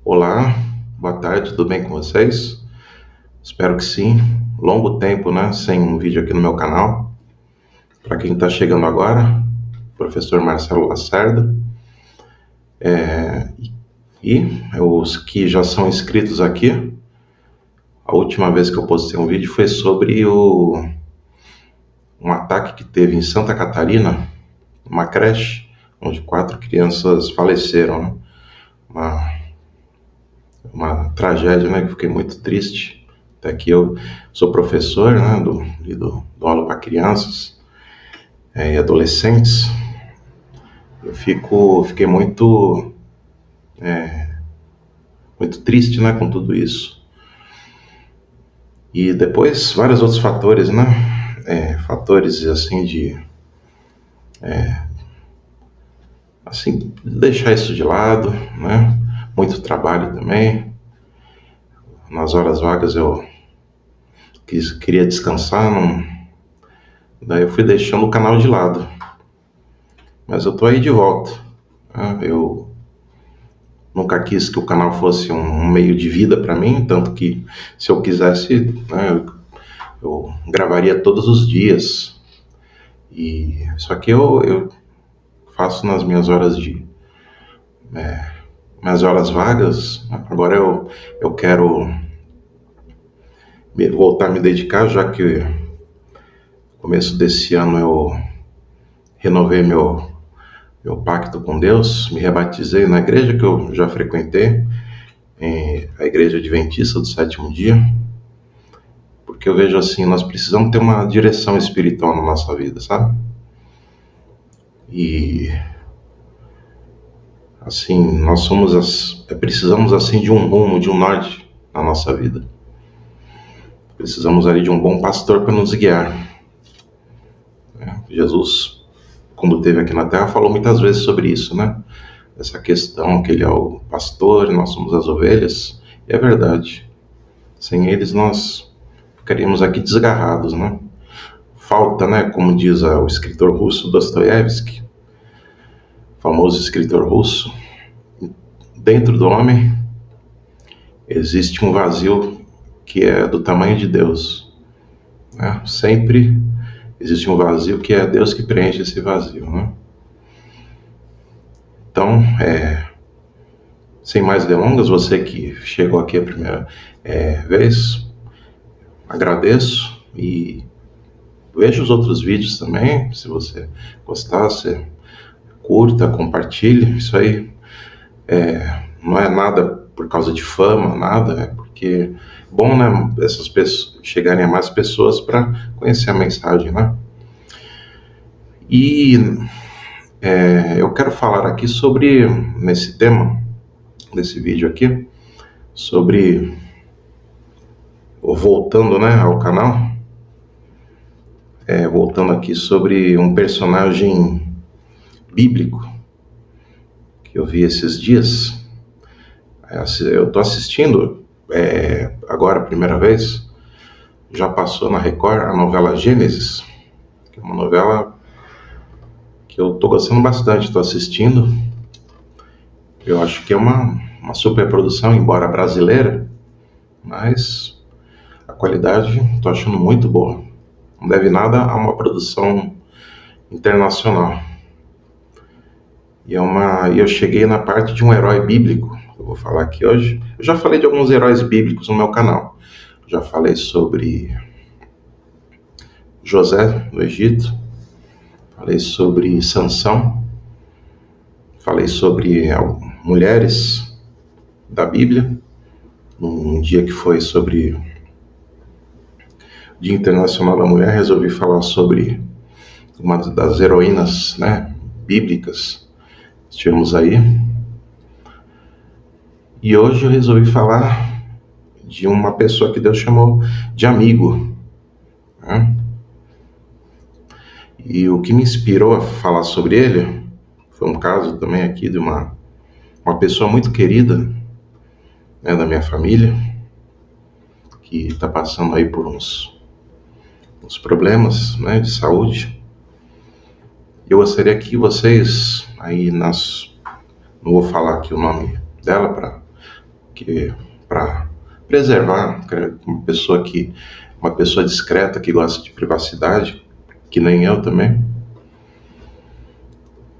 Olá, boa tarde, tudo bem com vocês? Espero que sim. Longo tempo, né, sem um vídeo aqui no meu canal. Para quem está chegando agora, professor Marcelo Lacerda. E os que já são inscritos aqui, a última vez que eu postei um vídeo foi sobre um ataque que teve em Santa Catarina, uma creche, onde 4 crianças faleceram, né? Uma tragédia, né, que fiquei muito triste. Até que eu sou professor, né, do aula para crianças e adolescentes. Fiquei muito triste, né, com tudo isso. E depois vários outros fatores, né, fatores assim assim, deixar isso de lado, né, muito trabalho também. Nas horas vagas eu queria descansar, daí eu fui deixando o canal de lado. Mas eu tô aí de volta. Né? Eu nunca quis que o canal fosse um meio de vida para mim, tanto que se eu quisesse, né, eu gravaria todos os dias. E só que eu faço nas minhas minhas horas vagas. Agora eu quero voltar a me dedicar, já que no começo desse ano eu renovei meu pacto com Deus, me rebatizei na igreja que eu já frequentei, a Igreja Adventista do Sétimo Dia, porque eu vejo assim, nós precisamos ter uma direção espiritual na nossa vida, sabe? E assim, precisamos assim de um rumo, de um norte na nossa vida. Precisamos ali de um bom pastor para nos guiar. Jesus, quando esteve aqui na Terra, falou muitas vezes sobre isso, né? Essa questão que ele é o pastor e nós somos as ovelhas. E é verdade. Sem eles nós ficaríamos aqui desgarrados, né? Falta, né, como diz o escritor russo Dostoiévski, famoso escritor russo, dentro do homem existe um vazio que é do tamanho de Deus, né? Sempre existe um vazio que é Deus que preenche esse vazio, né? Então, sem mais delongas, você que chegou aqui a primeira vez, agradeço e veja os outros vídeos também. Se você gostar, você curta, compartilhe. Isso aí não é nada por causa de fama, nada, é porque é bom, né, essas pessoas chegarem a mais pessoas para conhecer a mensagem, né? E eu quero falar aqui sobre, nesse tema, desse vídeo aqui, sobre, voltando, né, ao canal, voltando aqui sobre um personagem bíblico que eu vi esses dias. Eu estou assistindo agora a primeira vez, já passou na Record a novela Gênesis, que é uma novela que eu estou gostando bastante, estou assistindo. Eu acho que é uma superprodução, embora brasileira, mas a qualidade estou achando muito boa. Não deve nada a uma produção internacional. E eu cheguei na parte de um herói bíblico, que eu vou falar aqui hoje. Eu já falei de alguns heróis bíblicos no meu canal. Já falei sobre José, do Egito. Falei sobre Sansão. Falei sobre mulheres da Bíblia. Num dia que foi sobre o Dia Internacional da Mulher, resolvi falar sobre uma das heroínas, né, bíblicas que tivemos aí. E hoje eu resolvi falar de uma pessoa que Deus chamou de amigo, né? E o que me inspirou a falar sobre ele foi um caso também aqui de uma pessoa muito querida, né, da minha família, que está passando aí por uns problemas, né, de saúde. Eu gostaria que vocês, aí não vou falar aqui o nome dela para que para preservar uma pessoa discreta que gosta de privacidade, que nem eu também.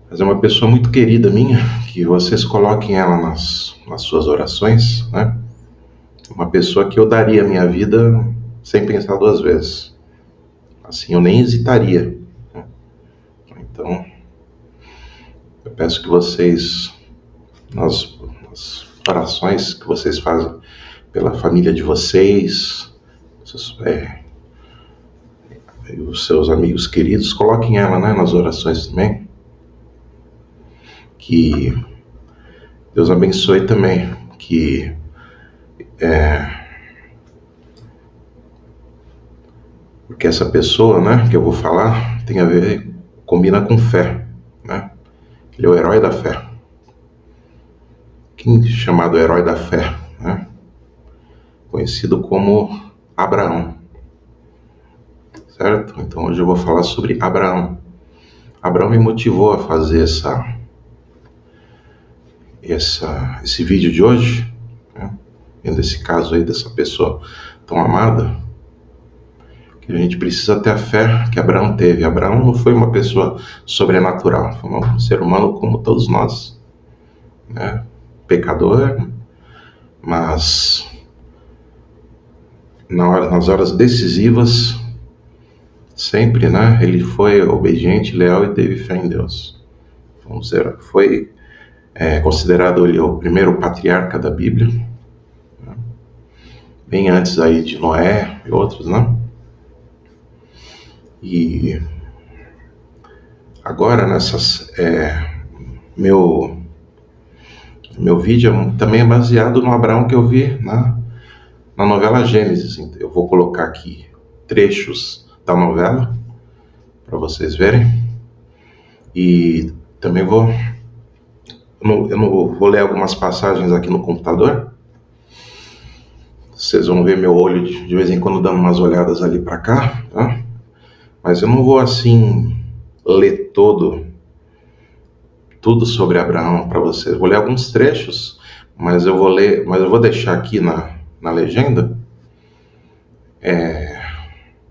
Mas é uma pessoa muito querida minha, que vocês coloquem ela nas suas orações, né? Uma pessoa que eu daria a minha vida sem pensar duas vezes. Assim, eu nem hesitaria, né? Então, eu peço que vocês, nas orações que vocês fazem pela família de vocês, e os seus amigos queridos, coloquem ela, né, nas orações também. Que Deus abençoe também, porque essa pessoa, né, que eu vou falar, tem a ver, combina com fé, né? Ele é o herói da fé. Quem é chamado herói da fé, né? Conhecido como Abraão, certo? Então hoje eu vou falar sobre Abraão. Abraão me motivou a fazer esse vídeo de hoje, né? Vendo esse caso aí dessa pessoa tão amada, que a gente precisa ter a fé que Abraão teve. Abraão não foi uma pessoa sobrenatural, foi um ser humano como todos nós, né? Pecador, mas nas horas decisivas, sempre, né? Ele foi obediente, leal e teve fé em Deus. Vamos dizer, foi considerado ele o primeiro patriarca da Bíblia, né? Bem antes aí de Noé e outros, né? E agora meu vídeo também é baseado no Abraão que eu vi na novela Gênesis. Eu vou colocar aqui trechos da novela para vocês verem, e também eu não vou ler algumas passagens aqui no computador. Vocês vão ver meu olho de vez em quando dando umas olhadas ali para cá, tá? Mas eu não vou assim ler tudo sobre Abraão para vocês. Vou ler alguns trechos, mas eu vou deixar aqui na legenda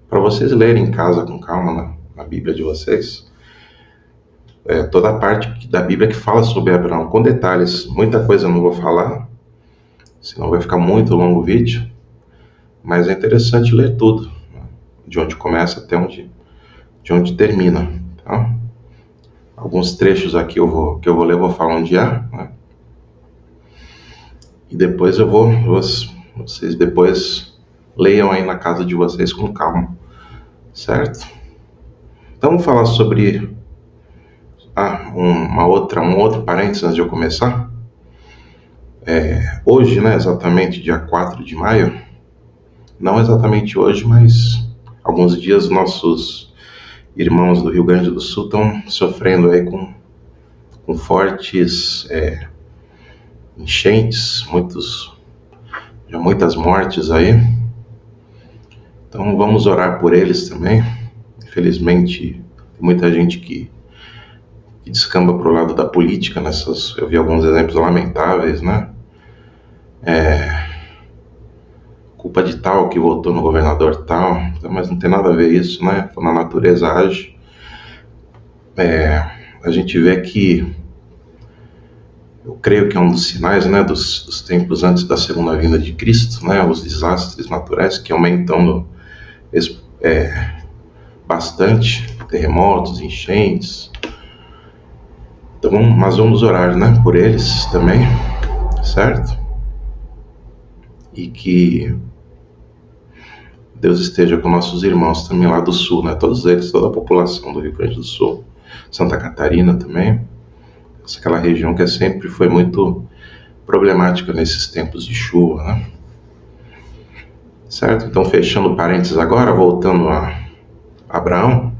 para vocês lerem em casa com calma na Bíblia de vocês. Toda a parte da Bíblia que fala sobre Abraão, com detalhes. Muita coisa eu não vou falar, senão vai ficar muito longo o vídeo, mas é interessante ler tudo, né? De onde começa até de onde termina, tá? Alguns trechos aqui que eu vou ler, eu vou falar onde é, né? E depois vocês depois leiam aí na casa de vocês com calma, certo? Então vamos falar sobre um outro parênteses antes de eu começar. Hoje, né, exatamente dia 4 de maio, não exatamente hoje, mas alguns dias, nossos irmãos do Rio Grande do Sul estão sofrendo aí com fortes enchentes, muitas mortes aí. Então vamos orar por eles também. Infelizmente, tem muita gente que descamba para o lado da política eu vi alguns exemplos lamentáveis, né? Culpa de tal que votou no governador tal, mas não tem nada a ver isso, né? Quando a natureza age, a gente vê que, eu creio que é um dos sinais, né, dos tempos antes da segunda vinda de Cristo, né? Os desastres naturais que aumentam bastante, terremotos, enchentes. Então, nós vamos orar, né, por eles também, certo? E que Deus esteja com nossos irmãos também lá do Sul, né? Todos eles, toda a população do Rio Grande do Sul, Santa Catarina também, aquela região que sempre foi muito problemática nesses tempos de chuva, né? Certo? Então, fechando parênteses agora, voltando a Abraão.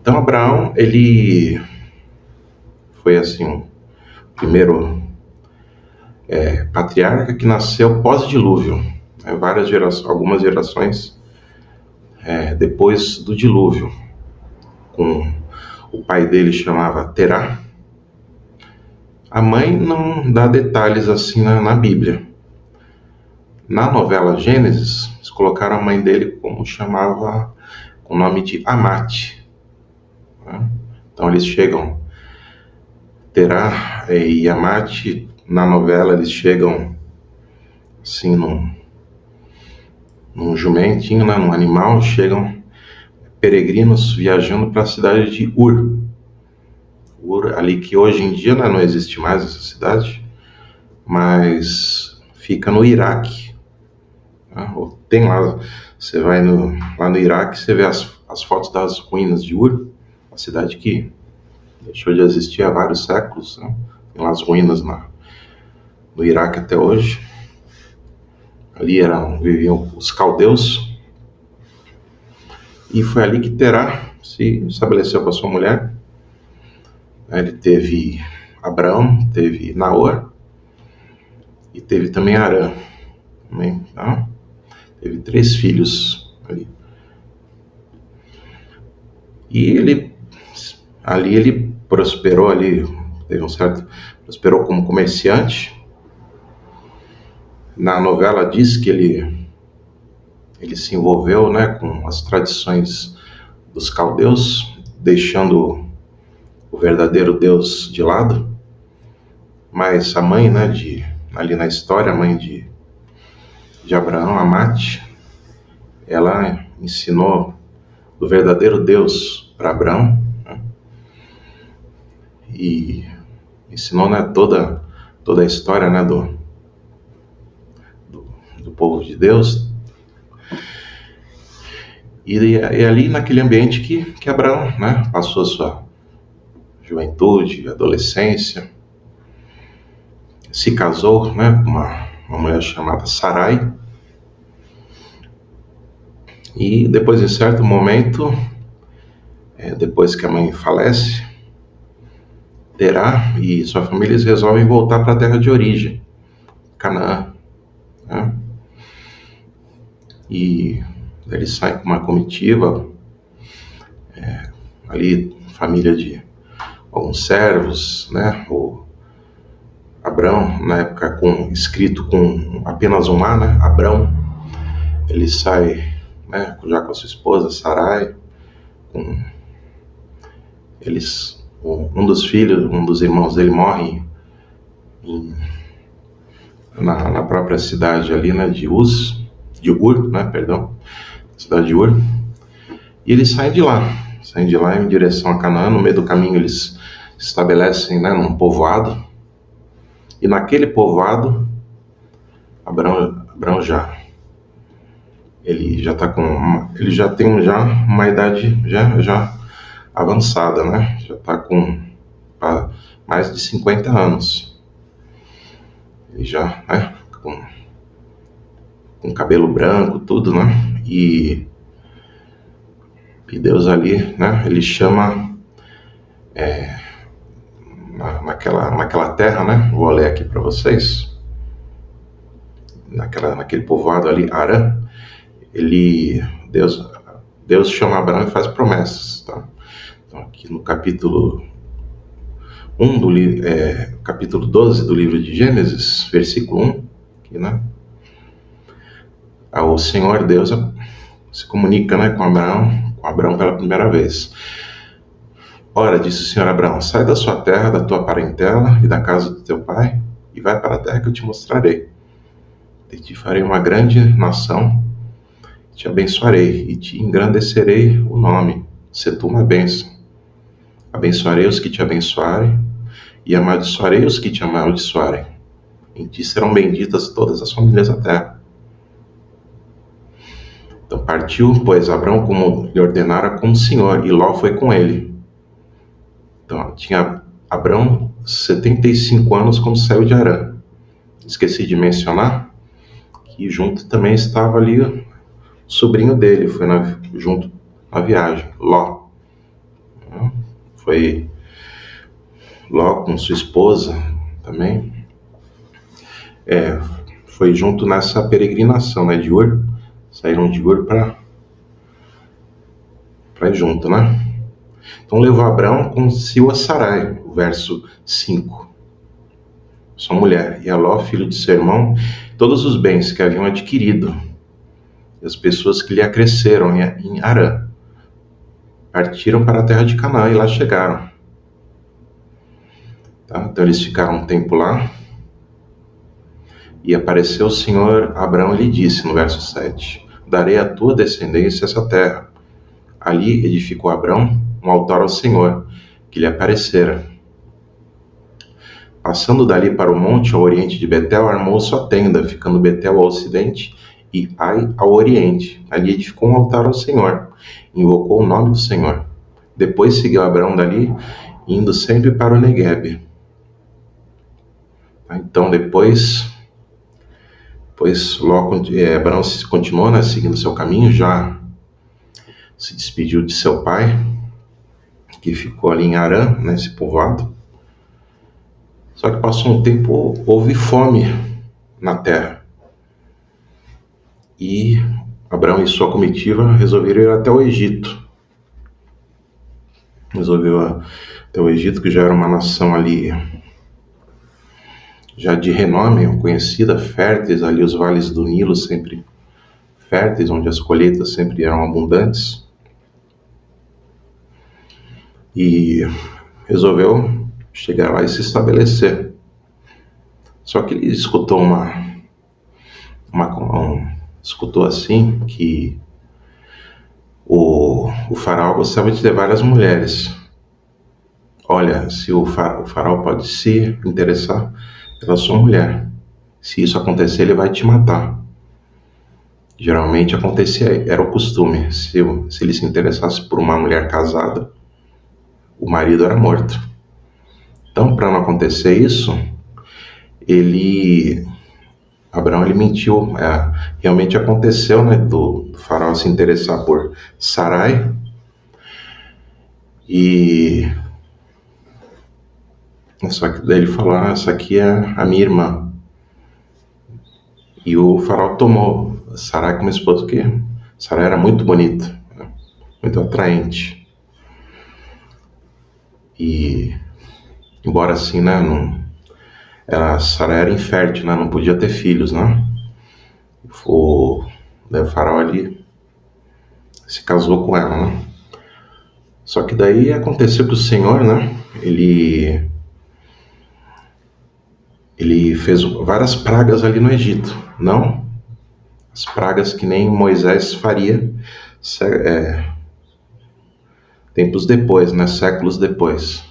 Então, Abraão, ele foi assim, o primeiro patriarca que nasceu pós-dilúvio, né? Algumas gerações depois do dilúvio. O pai dele chamava Terá, A mãe não dá detalhes assim na Bíblia. Na novela Gênesis, eles colocaram a mãe dele como chamava, com o nome de Amate, né? Então eles chegam, Terá e Amate, na novela eles chegam assim num jumentinho, né, num animal, chegam peregrinos viajando para a cidade de Ur. Ur, ali que hoje em dia, né, não existe mais essa cidade, mas fica no Iraque. Né? Tem lá, você vai lá no Iraque, você vê as fotos das ruínas de Ur, a cidade que deixou de existir há vários séculos, né? Tem lá as ruínas no Iraque até hoje. Ali viviam os caldeus, e foi ali que Terá se estabeleceu com a sua mulher. Ele teve Abraão, teve Naor e teve também Arã. Também, tá? Teve 3 filhos ali. E ele prosperou ali, prosperou como comerciante. Na novela diz que ele se envolveu, né, com as tradições dos caldeus, deixando o verdadeiro Deus de lado. Mas a mãe, né, ali na história, a mãe de Abraão, Amate, ela ensinou do verdadeiro Deus para Abraão, né, e ensinou, né, toda a história, né, do povo de Deus. E é ali naquele ambiente que Abraão, né, passou a sua juventude, adolescência, se casou, né, com uma mulher chamada Sarai. E depois de certo momento, depois que a mãe falece, Terá e sua família resolvem voltar para a terra de origem, Canaã, né? E eles saem com uma comitiva, ali família de alguns servos, né? O Abrão, na época escrito com apenas um A, né? Abrão, ele sai, né, já com a sua esposa Sarai, um dos filhos, um dos irmãos dele morre na própria cidade ali, né, de Ur, né, perdão, cidade de Ur, e eles saem de lá em direção a Canaã. No meio do caminho eles se estabelecem, né, num povoado, e naquele povoado Abrão ele já tem uma idade já avançada, né, já está com mais de 50 anos, ele já, né, com cabelo branco, tudo, né, e Deus ali, né, ele chama naquela terra, né, vou ler aqui para vocês, naquele povoado ali, Arã, Deus chama Abraão e faz promessas, tá? Então aqui no capítulo 1 capítulo 12 do livro de Gênesis, versículo 1, aqui, né, o Senhor Deus se comunica, né, com Abraão pela primeira vez. Ora, disse o Senhor a Abraão, sai da sua terra, da tua parentela e da casa do teu pai, e vai para a terra que eu te mostrarei. E te farei uma grande nação, te abençoarei e te engrandecerei o nome, se tu uma bênção. Abençoarei os que te abençoarem e amaldiçoarei os que te amaldiçoarem. Em ti serão benditas todas as famílias da terra. Então partiu, pois, Abrão como lhe ordenara como o Senhor, e Ló foi com ele. Então tinha Abrão 75 anos quando saiu de Harã. Esqueci de mencionar que junto também estava ali o sobrinho dele, foi junto na viagem, Ló. Foi Ló com sua esposa também. Foi junto nessa peregrinação, né, de Ur. Saíram de Ur para ir junto, né? Então levou Abrão consigo a Sarai, o verso 5. sua mulher, e a Ló, filho de seu irmão, todos os bens que haviam adquirido, e as pessoas que lhe acresceram em Harã. Partiram para a terra de Canaã e lá chegaram. Tá? Então eles ficaram um tempo lá. E apareceu o Senhor a Abrão e lhe disse, no verso 7, darei à tua descendência essa terra. Ali edificou Abrão um altar ao Senhor, que lhe aparecera. Passando dali para o monte, ao oriente de Betel, armou sua tenda, ficando Betel ao ocidente e Ai ao oriente. Ali edificou um altar ao Senhor, invocou o nome do Senhor. Depois seguiu Abrão dali, indo sempre para o Neguebe. Então depois Abrão continuou, né, seguindo seu caminho, já se despediu de seu pai, que ficou ali em Harã, nesse povoado. Só que passou um tempo, houve fome na terra. E Abrão e sua comitiva resolveram ir até o Egito. Resolveu até o Egito, que já era uma nação ali, já de renome, conhecida, férteis, ali os vales do Nilo sempre férteis, onde as colheitas sempre eram abundantes. E resolveu chegar lá e se estabelecer. Só que ele escutou escutou assim que o faraó gostava de ter várias mulheres. Olha, se o faraó pode se interessar pela sua mulher. Se isso acontecer, ele vai te matar. Geralmente acontecia, era o costume. Se ele se interessasse por uma mulher casada, o marido era morto. Então, para não acontecer isso, Abraão mentiu. Realmente aconteceu, né, do faraó se interessar por Sarai. E só que daí ele falou, essa aqui é a minha irmã. E o faraó tomou Sarai como esposa, porque Sarai era muito bonita, né, muito atraente. E embora assim, né, Sarai era infértil, né, não podia ter filhos, né? O faraó ali se casou com ela, né? Só que daí aconteceu que o Senhor, né, ele fez várias pragas ali no Egito, não as pragas que nem Moisés faria tempos depois, né, séculos depois.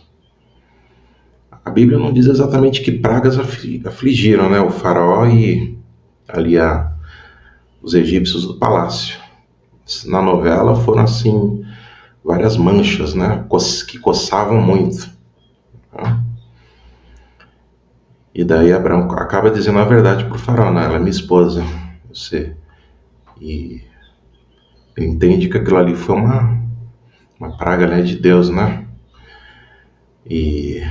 A Bíblia não diz exatamente que pragas afligiram, né, o faraó e ali os egípcios do palácio. Na novela foram assim várias manchas, né, que coçavam muito. Tá? E daí Abraão acaba dizendo a verdade para o faraó, né? Ela é minha esposa, você. E ele entende que aquilo ali foi uma praga, né, de Deus, né? E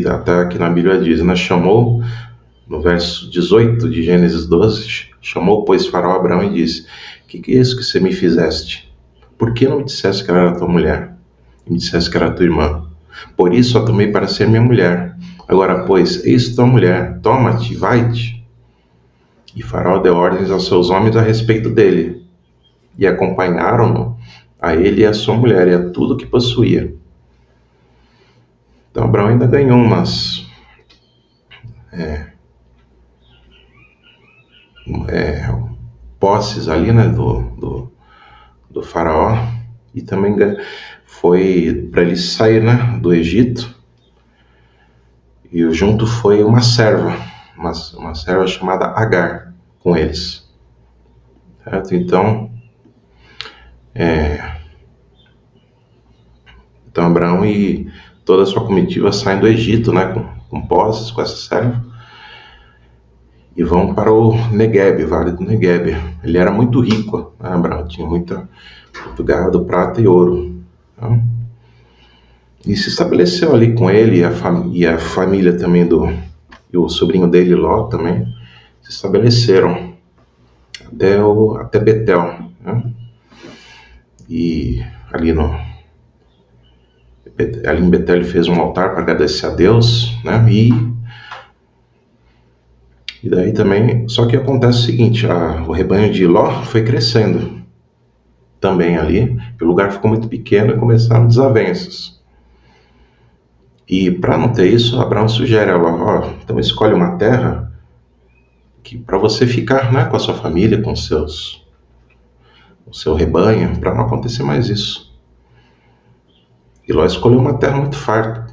até aqui na Bíblia diz, né? Chamou, no verso 18 de Gênesis 12, chamou, pois, faraó Abraão e disse, que é isso que você me fizeste? Por que não me disseste que ela era tua mulher? E me disseste que era tua irmã? Por isso a tomei para ser minha mulher. Agora, pois, eis tua mulher, toma-te, vai-te. E Faraó deu ordens aos seus homens a respeito dele, e acompanharam-no, a ele e a sua mulher, e a tudo que possuía. Então Abraão ainda ganhou umas posses ali, né, do faraó, e também foi para ele sair, né, do Egito, e junto foi uma serva chamada Agar com eles, certo? Então Abraão e toda a sua comitiva saem do Egito, né, com posses, com essa serva, e vão para o Neguebe, Vale do Neguebe. Ele era muito rico, né, Abraão tinha muito gado, prata e ouro, tá? E se estabeleceu ali com ele e a família também e o sobrinho dele, Ló, também se estabeleceram até Betel, né? E ali em Betel ele fez um altar para agradecer a Deus, né? E E daí também, só que acontece o seguinte, o rebanho de Ló foi crescendo também ali, o lugar ficou muito pequeno e começaram desavenças. E para não ter isso, Abraão sugere a Ló, então escolhe uma terra que para você ficar, né, com a sua família, com o seu rebanho, para não acontecer mais isso. E Ló escolheu uma terra muito farta,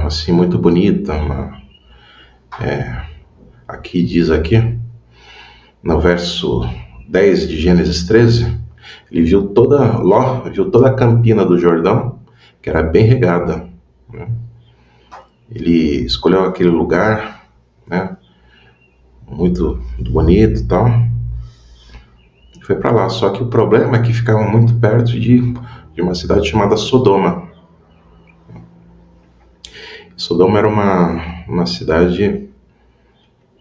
assim, muito bonita, aqui diz aqui, no verso 10 de Gênesis 13, Ló viu toda a campina do Jordão, que era bem regada, né? Ele escolheu aquele lugar, né, muito bonito e tal, e foi para lá. Só que o problema é que ficava muito perto de uma cidade chamada Sodoma. Sodoma era uma cidade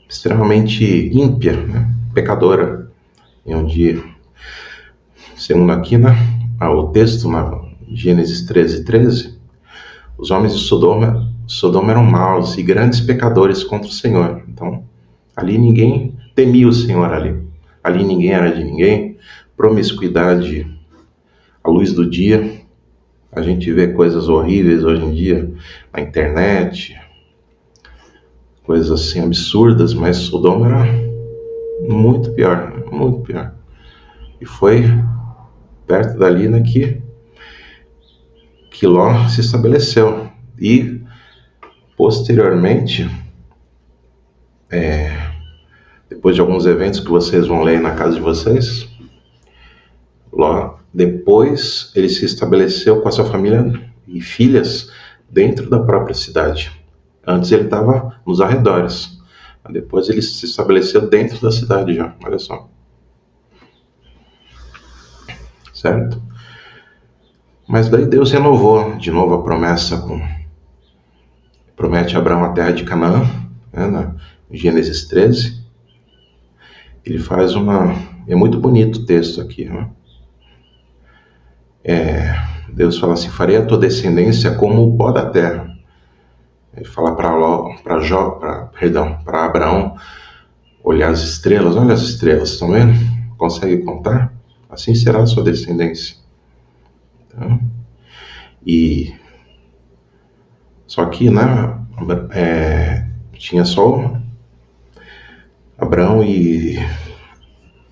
extremamente ímpia, né, pecadora, e onde, segundo aqui, né, o texto, Gênesis 13, os homens de Sodoma eram maus e grandes pecadores contra o Senhor. Então, ali ninguém temia o Senhor ali ninguém era de ninguém, promiscuidade à luz do dia. A gente vê coisas horríveis hoje em dia na internet, coisas assim absurdas, mas Sodoma era muito pior, muito pior. E foi perto dali, né, que Ló se estabeleceu. E posteriormente, depois de alguns eventos que vocês vão ler na casa de vocês, Ló, depois ele se estabeleceu com a sua família e filhas dentro da própria cidade. Antes ele estava nos arredores, depois ele se estabeleceu dentro da cidade já, olha só. Certo? Mas daí Deus renovou de novo a promessa, promete a Abraão a terra de Canaã, né, em Gênesis 13. Ele faz é muito bonito o texto aqui, né? Deus fala assim, farei a tua descendência como o pó da terra. Ele fala para Abraão olhar as estrelas, olha as estrelas, estão vendo? Consegue contar? Assim será a sua descendência. Então, só que, né, tinha só Abraão e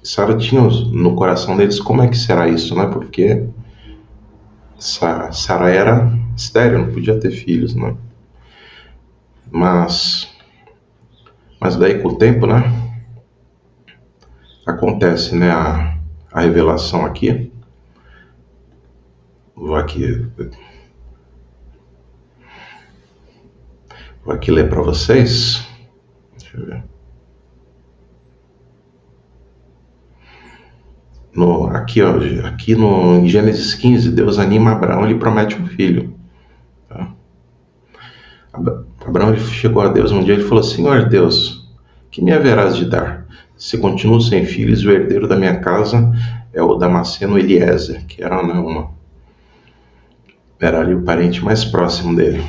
Sara tinham no coração deles como é que será isso, né? Porque Sara era estéril, não podia ter filhos, né? Mas daí com o tempo, né, acontece, né, a revelação aqui. Vou aqui ler para vocês. Deixa eu ver. Aqui no Gênesis 15, Deus anima Abraão e lhe promete um filho. Tá? Abraão chegou a Deus um dia e falou, Senhor Deus, que me haverás de dar? Se continuo sem filhos, o herdeiro da minha casa é o Damasceno Eliezer, que era ali o parente mais próximo dele.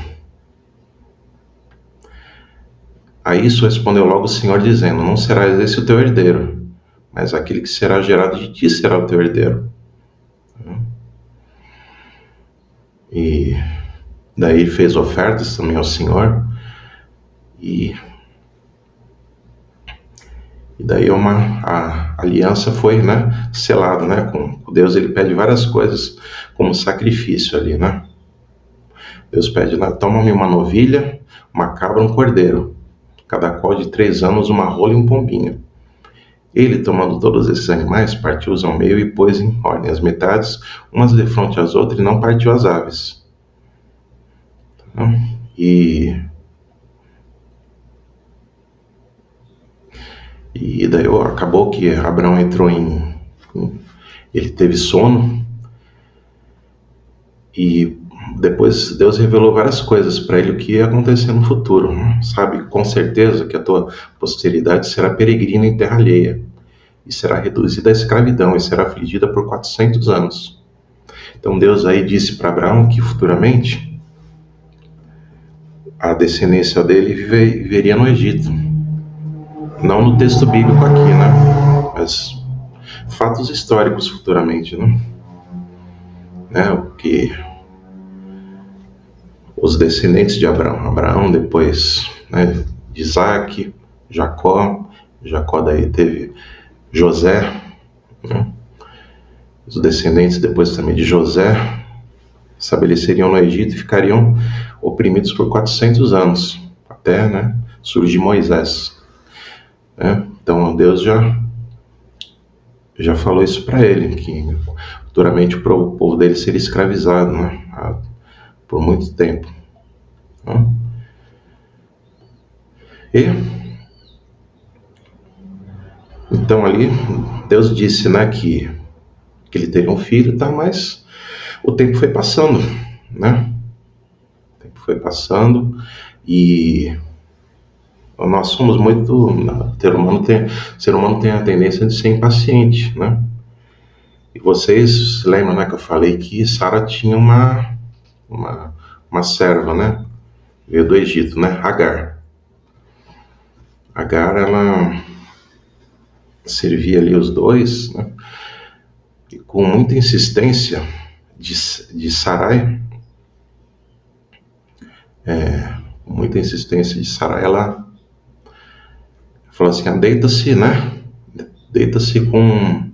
A isso respondeu logo o Senhor, dizendo, não será esse o teu herdeiro, mas aquele que será gerado de ti será o teu herdeiro. E daí ele fez ofertas também ao Senhor, e daí a aliança foi, né, selada, né, com Deus. Ele pede várias coisas como sacrifício ali, né? Deus pede, né, toma-me uma novilha, uma cabra, um cordeiro, cada qual de 3 anos, uma rola e um pombinho. Ele, tomando todos esses animais, partiu-os ao meio e pôs em ordem as metades, umas de frente às outras, e não partiu as aves. E daí acabou que Abraão entrou ele teve sono, e depois Deus revelou várias coisas para ele, o que ia acontecer no futuro. Sabe, com certeza que a tua posteridade será peregrina em terra alheia, e será reduzida à escravidão, e será afligida por 400 anos. Então Deus aí disse para Abraão que futuramente a descendência dele viveria no Egito. Não no texto bíblico aqui, né? Mas fatos históricos futuramente, né? O que os descendentes de Abraão depois, né, de Isaac, Jacó daí teve José, né? Os descendentes depois também de José estabeleceriam no Egito e ficariam oprimidos por 400 anos, até, né, surgir Moisés, né? Então Deus já falou isso para ele, que futuramente o povo dele seria escravizado, né, por muito tempo, né? E então ali Deus disse, né, que ele teria um filho, tá, mas o tempo foi passando, né? O tempo foi passando e nós somos muito, o ser humano tem a tendência de ser impaciente, né? E vocês lembram, né, que eu falei que Sara tinha uma serva, né? Veio do Egito, né? Agar, ela servia ali os dois, né? E com muita insistência de Sarai, ela falou assim, deita-se, né? Deita-se com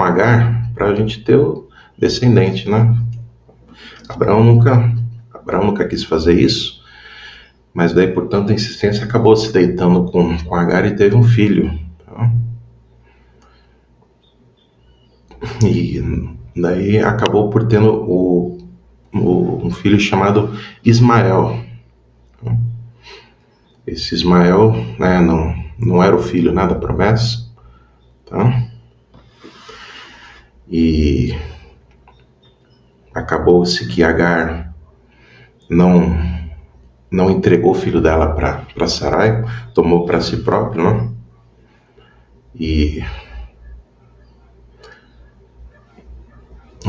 Agar para a gente ter o descendente, né? Abraão nunca quis fazer isso, mas daí por tanta insistência acabou se deitando com Agar e teve um filho, tá? E daí acabou por tendo um filho chamado Ismael. Esse Ismael, né, não era o filho, né, da promessa, tá? E acabou-se que Agar não entregou o filho dela para Sarai, tomou para si próprio, né? E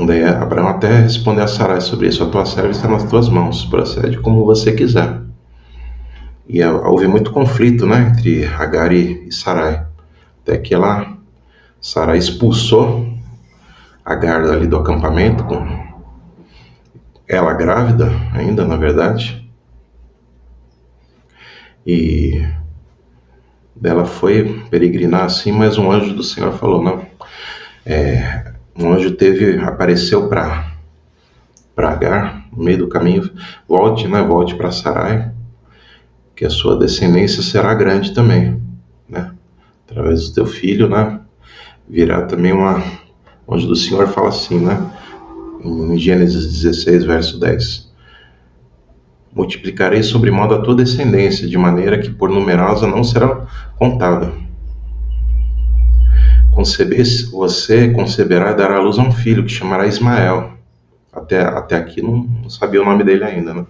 daí Abraão até respondeu a Sarai sobre isso, a tua serva está nas tuas mãos, procede como você quiser. E houve muito conflito, né, entre Agar e Sarai, até que Sarai expulsou Agar ali do acampamento, com ela grávida ainda, na verdade, e ela foi peregrinar assim, mas um anjo do Senhor falou, não, um anjo apareceu para Agar no meio do caminho, volte para Sarai, que a sua descendência será grande também, né? Através do teu filho, né, virá também o anjo do Senhor fala assim, né, em Gênesis 16, verso 10. Multiplicarei sobremodo a tua descendência, de maneira que por numerosa não será contada. Você conceberá e dará à luz a um filho, que chamará Ismael. Até aqui não sabia o nome dele ainda, né?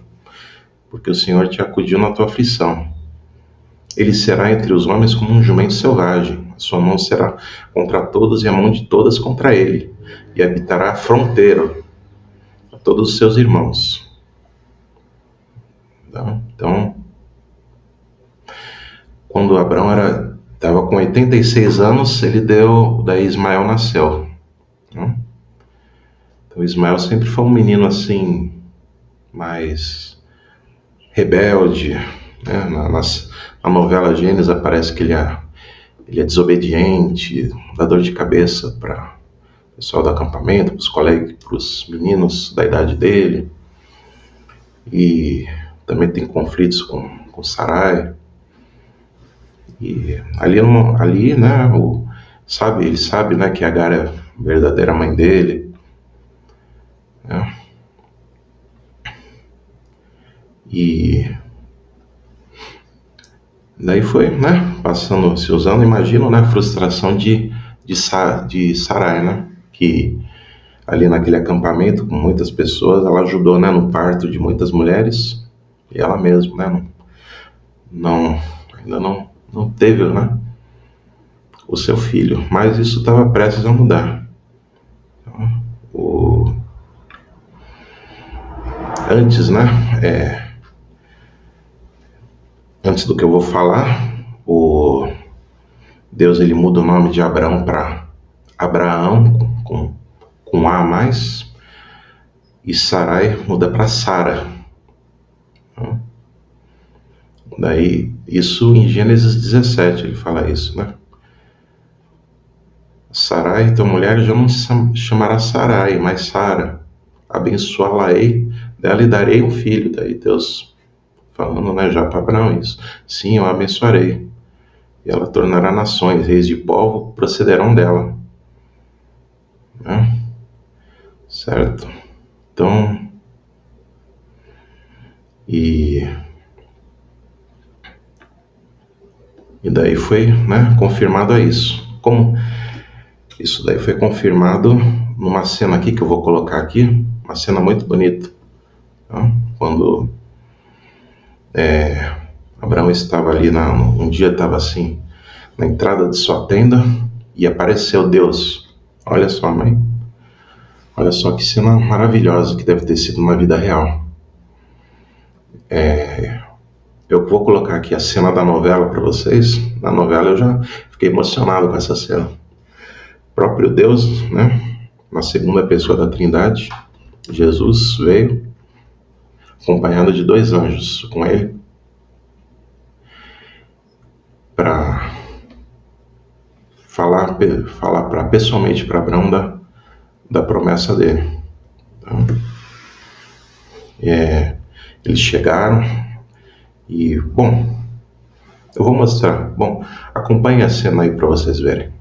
Porque o Senhor te acudiu na tua aflição. Ele será entre os homens como um jumento selvagem. A sua mão será contra todos e a mão de todas contra ele. E habitará fronteiro a todos os seus irmãos. Então, quando Abraão estava com 86 anos, daí Ismael nasceu. Então Ismael sempre foi um menino assim, mais rebelde, né? Na novela Gênesis aparece que ele é desobediente, dá dor de cabeça para o pessoal do acampamento, para os colegas, para os meninos da idade dele. E também tem conflitos com Sarai. E ali, né, ele sabe, né, que Agar é a verdadeira mãe dele, né? E daí foi, né, passando-se os anos, imagino, né, a frustração de Sarai, né, que ali naquele acampamento com muitas pessoas, ela ajudou, né, no parto de muitas mulheres, e ela mesma, né, ainda não teve, né, o seu filho, mas isso estava prestes a mudar. Antes, né, antes do que eu vou falar, o Deus ele muda o nome de Abraão para Abraão, com A a mais, e Sarai muda para Sara. Daí, isso em Gênesis 17, ele fala isso, né? Sarai, tua mulher, já não se chamará Sarai, mas Sara. Abençoá-la-ei, dela e darei um filho. Daí Deus falando, né, já para Abraão isso. Sim, eu a abençoarei. E ela tornará nações, reis de povo procederão dela. Né? Certo? Então, e daí foi, né, confirmado a isso. Como isso daí foi confirmado numa cena aqui que eu vou colocar aqui, uma cena muito bonita. Tá? Quando Abraão estava ali, um dia estava assim, na entrada de sua tenda, e apareceu Deus. Olha só, mãe. Olha só que cena maravilhosa que deve ter sido uma vida real. Eu vou colocar aqui a cena da novela para vocês. Na novela eu já fiquei emocionado com essa cena. O próprio Deus, né, na segunda pessoa da Trindade, Jesus veio acompanhado de 2 anjos com ele para falar pessoalmente para Abraão da promessa dele. Então, eles chegaram e, bom, eu vou mostrar. Bom, acompanhe a cena aí para vocês verem.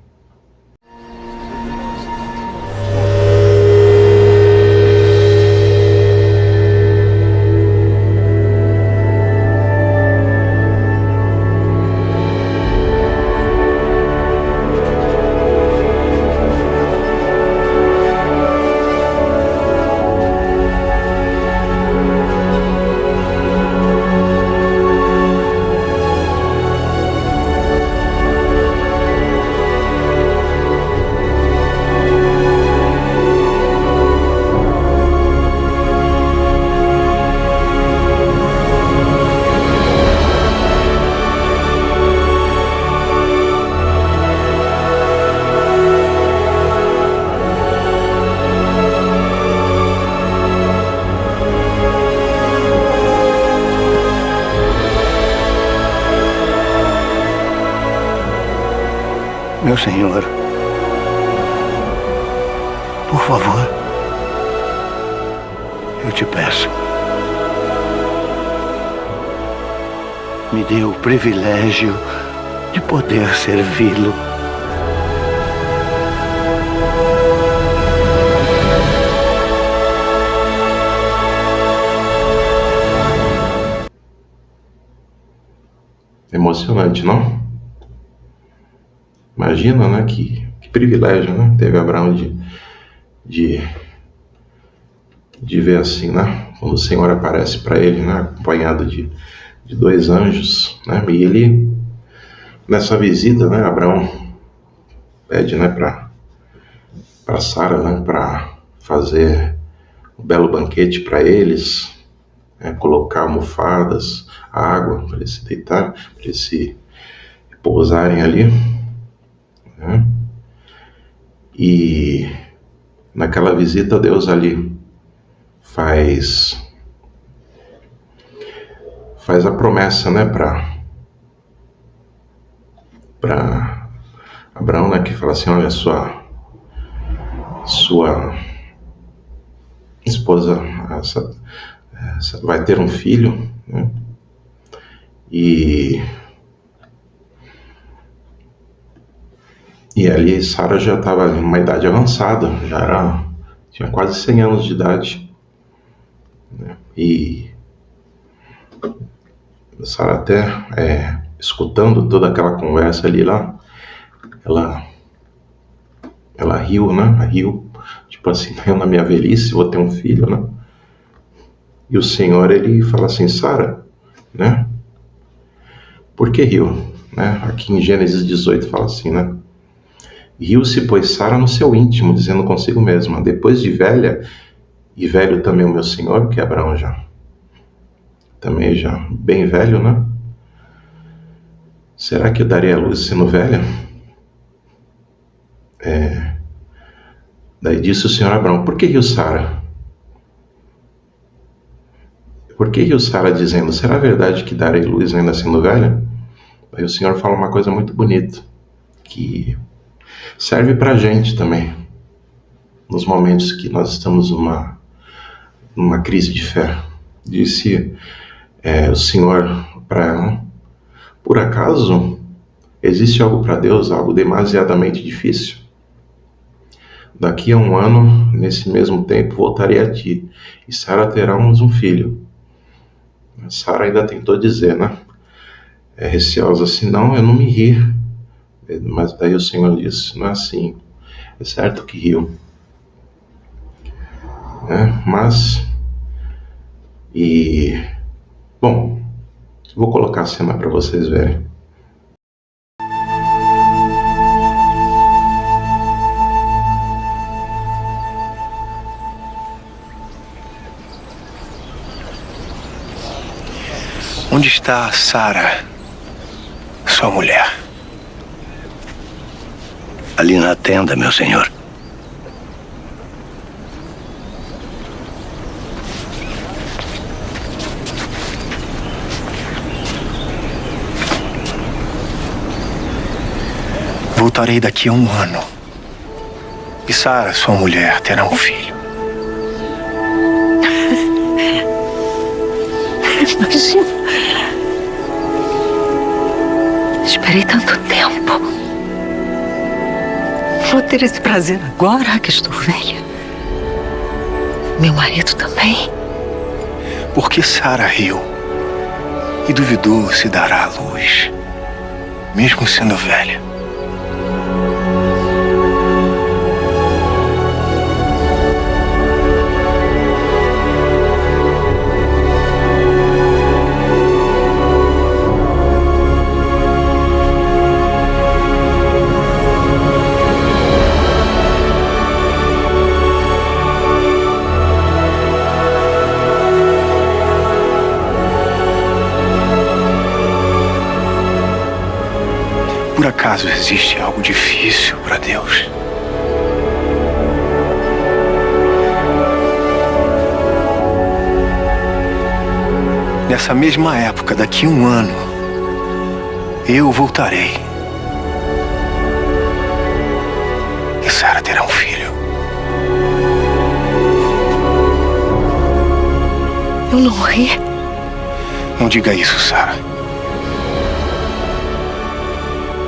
Meu senhor, por favor, eu te peço, me dê o privilégio de poder servi-lo. Emocionante, não? Imagina, né, que privilégio, né, teve Abraão de ver assim, né, quando o Senhor aparece para ele, né, acompanhado de 2 anjos, né, e ele, nessa visita, né, Abraão pede, né, para Sara, né, para fazer um belo banquete para eles, né, colocar almofadas, água para eles se deitar, para eles se pousarem ali. Né? E naquela visita Deus ali faz a promessa, né, para Abraão, né, que fala assim, olha, sua esposa vai ter um filho, né? E ali Sara já estava em uma idade avançada, tinha quase 100 anos de idade, né? E Sara até, escutando toda aquela conversa ali lá, ela riu, né? Riu, tipo assim, eu na minha velhice vou ter um filho, né? E o Senhor, ele fala assim, Sara, né? Por que riu? Né? Aqui em Gênesis 18 fala assim, né? Riu-se, pois, Sara no seu íntimo, dizendo consigo mesma, depois de velha, e velho também o meu senhor, que é Abraão também já bem velho, né? será que eu daria a luz sendo velha? Daí disse o Senhor a Abraão, por que riu Sara? Por que riu Sara dizendo, será verdade que darei luz ainda sendo velha? Aí o Senhor fala uma coisa muito bonita, que serve pra gente também, nos momentos que nós estamos numa crise de fé. Disse o Senhor para ela, por acaso existe algo para Deus, algo demasiadamente difícil? Daqui a 1 ano, nesse mesmo tempo, voltarei a ti, e Sara terá um filho. Sara ainda tentou dizer, né? Receosa assim, não, eu não me ri. Mas daí o Senhor disse, não é assim, é certo que riu. Bom, vou colocar a cena para vocês verem. Onde está Sara, sua mulher? Ali na tenda, meu senhor. Voltarei daqui a 1 ano. E Sara, sua mulher, terá um filho. Imagina. Esperei tanto tempo. Vou ter esse prazer agora que estou velha. Meu marido também. Porque Sara riu e duvidou se dará à luz, mesmo sendo velha. Por acaso existe algo difícil para Deus? Nessa mesma época, daqui a 1 ano, eu voltarei. E Sara terá um filho. Eu não ri. Não diga isso, Sara.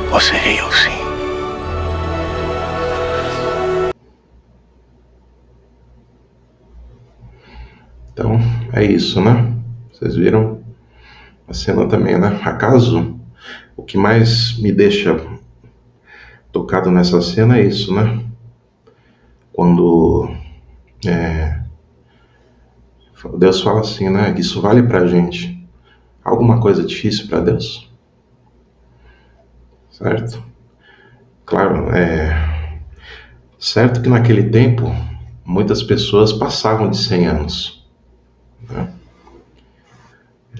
Você riu, sim. Então, é isso, né? Vocês viram a cena também, né? Acaso, o que mais me deixa tocado nessa cena é isso, né? Quando Deus fala assim, né? Isso vale pra gente. Alguma coisa difícil para Deus? Certo? Claro, certo que naquele tempo muitas pessoas passavam de 100 anos. Né?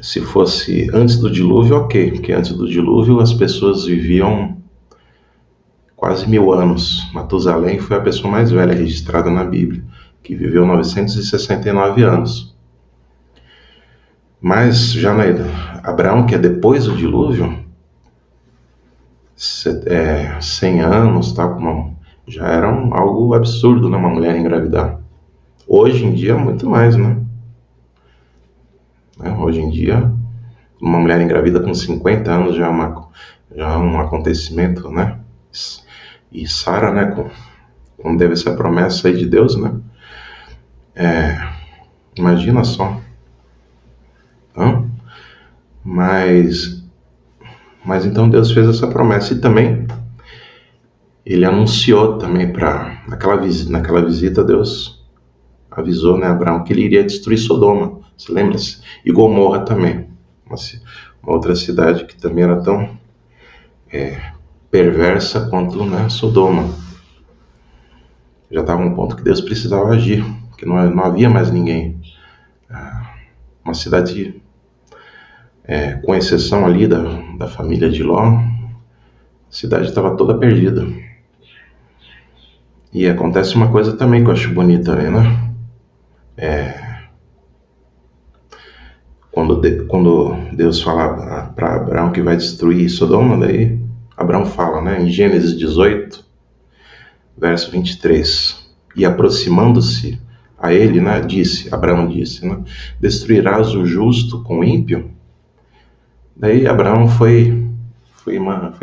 Se fosse antes do dilúvio, ok, porque antes do dilúvio as pessoas viviam quase 1000 anos. Matusalém foi a pessoa mais velha registrada na Bíblia, que viveu 969 anos. Mas já Abraão, que é depois do dilúvio, 100 anos, tá, já era algo absurdo, né, uma mulher engravidar. Hoje em dia, muito mais, né? Hoje em dia, uma mulher engravida com 50 anos já é um acontecimento, né? E Sara, né, como deve ser a promessa aí de Deus, né? Imagina só. Mas então Deus fez essa promessa e também ele anunciou também naquela visita Deus avisou, né, Abraão que ele iria destruir Sodoma, você lembra-se? E Gomorra também, uma outra cidade que também era tão perversa quanto, né, Sodoma. Já estava um ponto que Deus precisava agir, que não havia mais ninguém. Uma cidade Com exceção ali da família de Ló, a cidade estava toda perdida. E acontece uma coisa também que eu acho bonita, né? Quando Deus fala para Abraão que vai destruir Sodoma, daí Abraão fala, né, em Gênesis 18, verso 23, e aproximando-se a ele, né, Abraão disse, né, destruirás o justo com o ímpio? Daí Abraão foi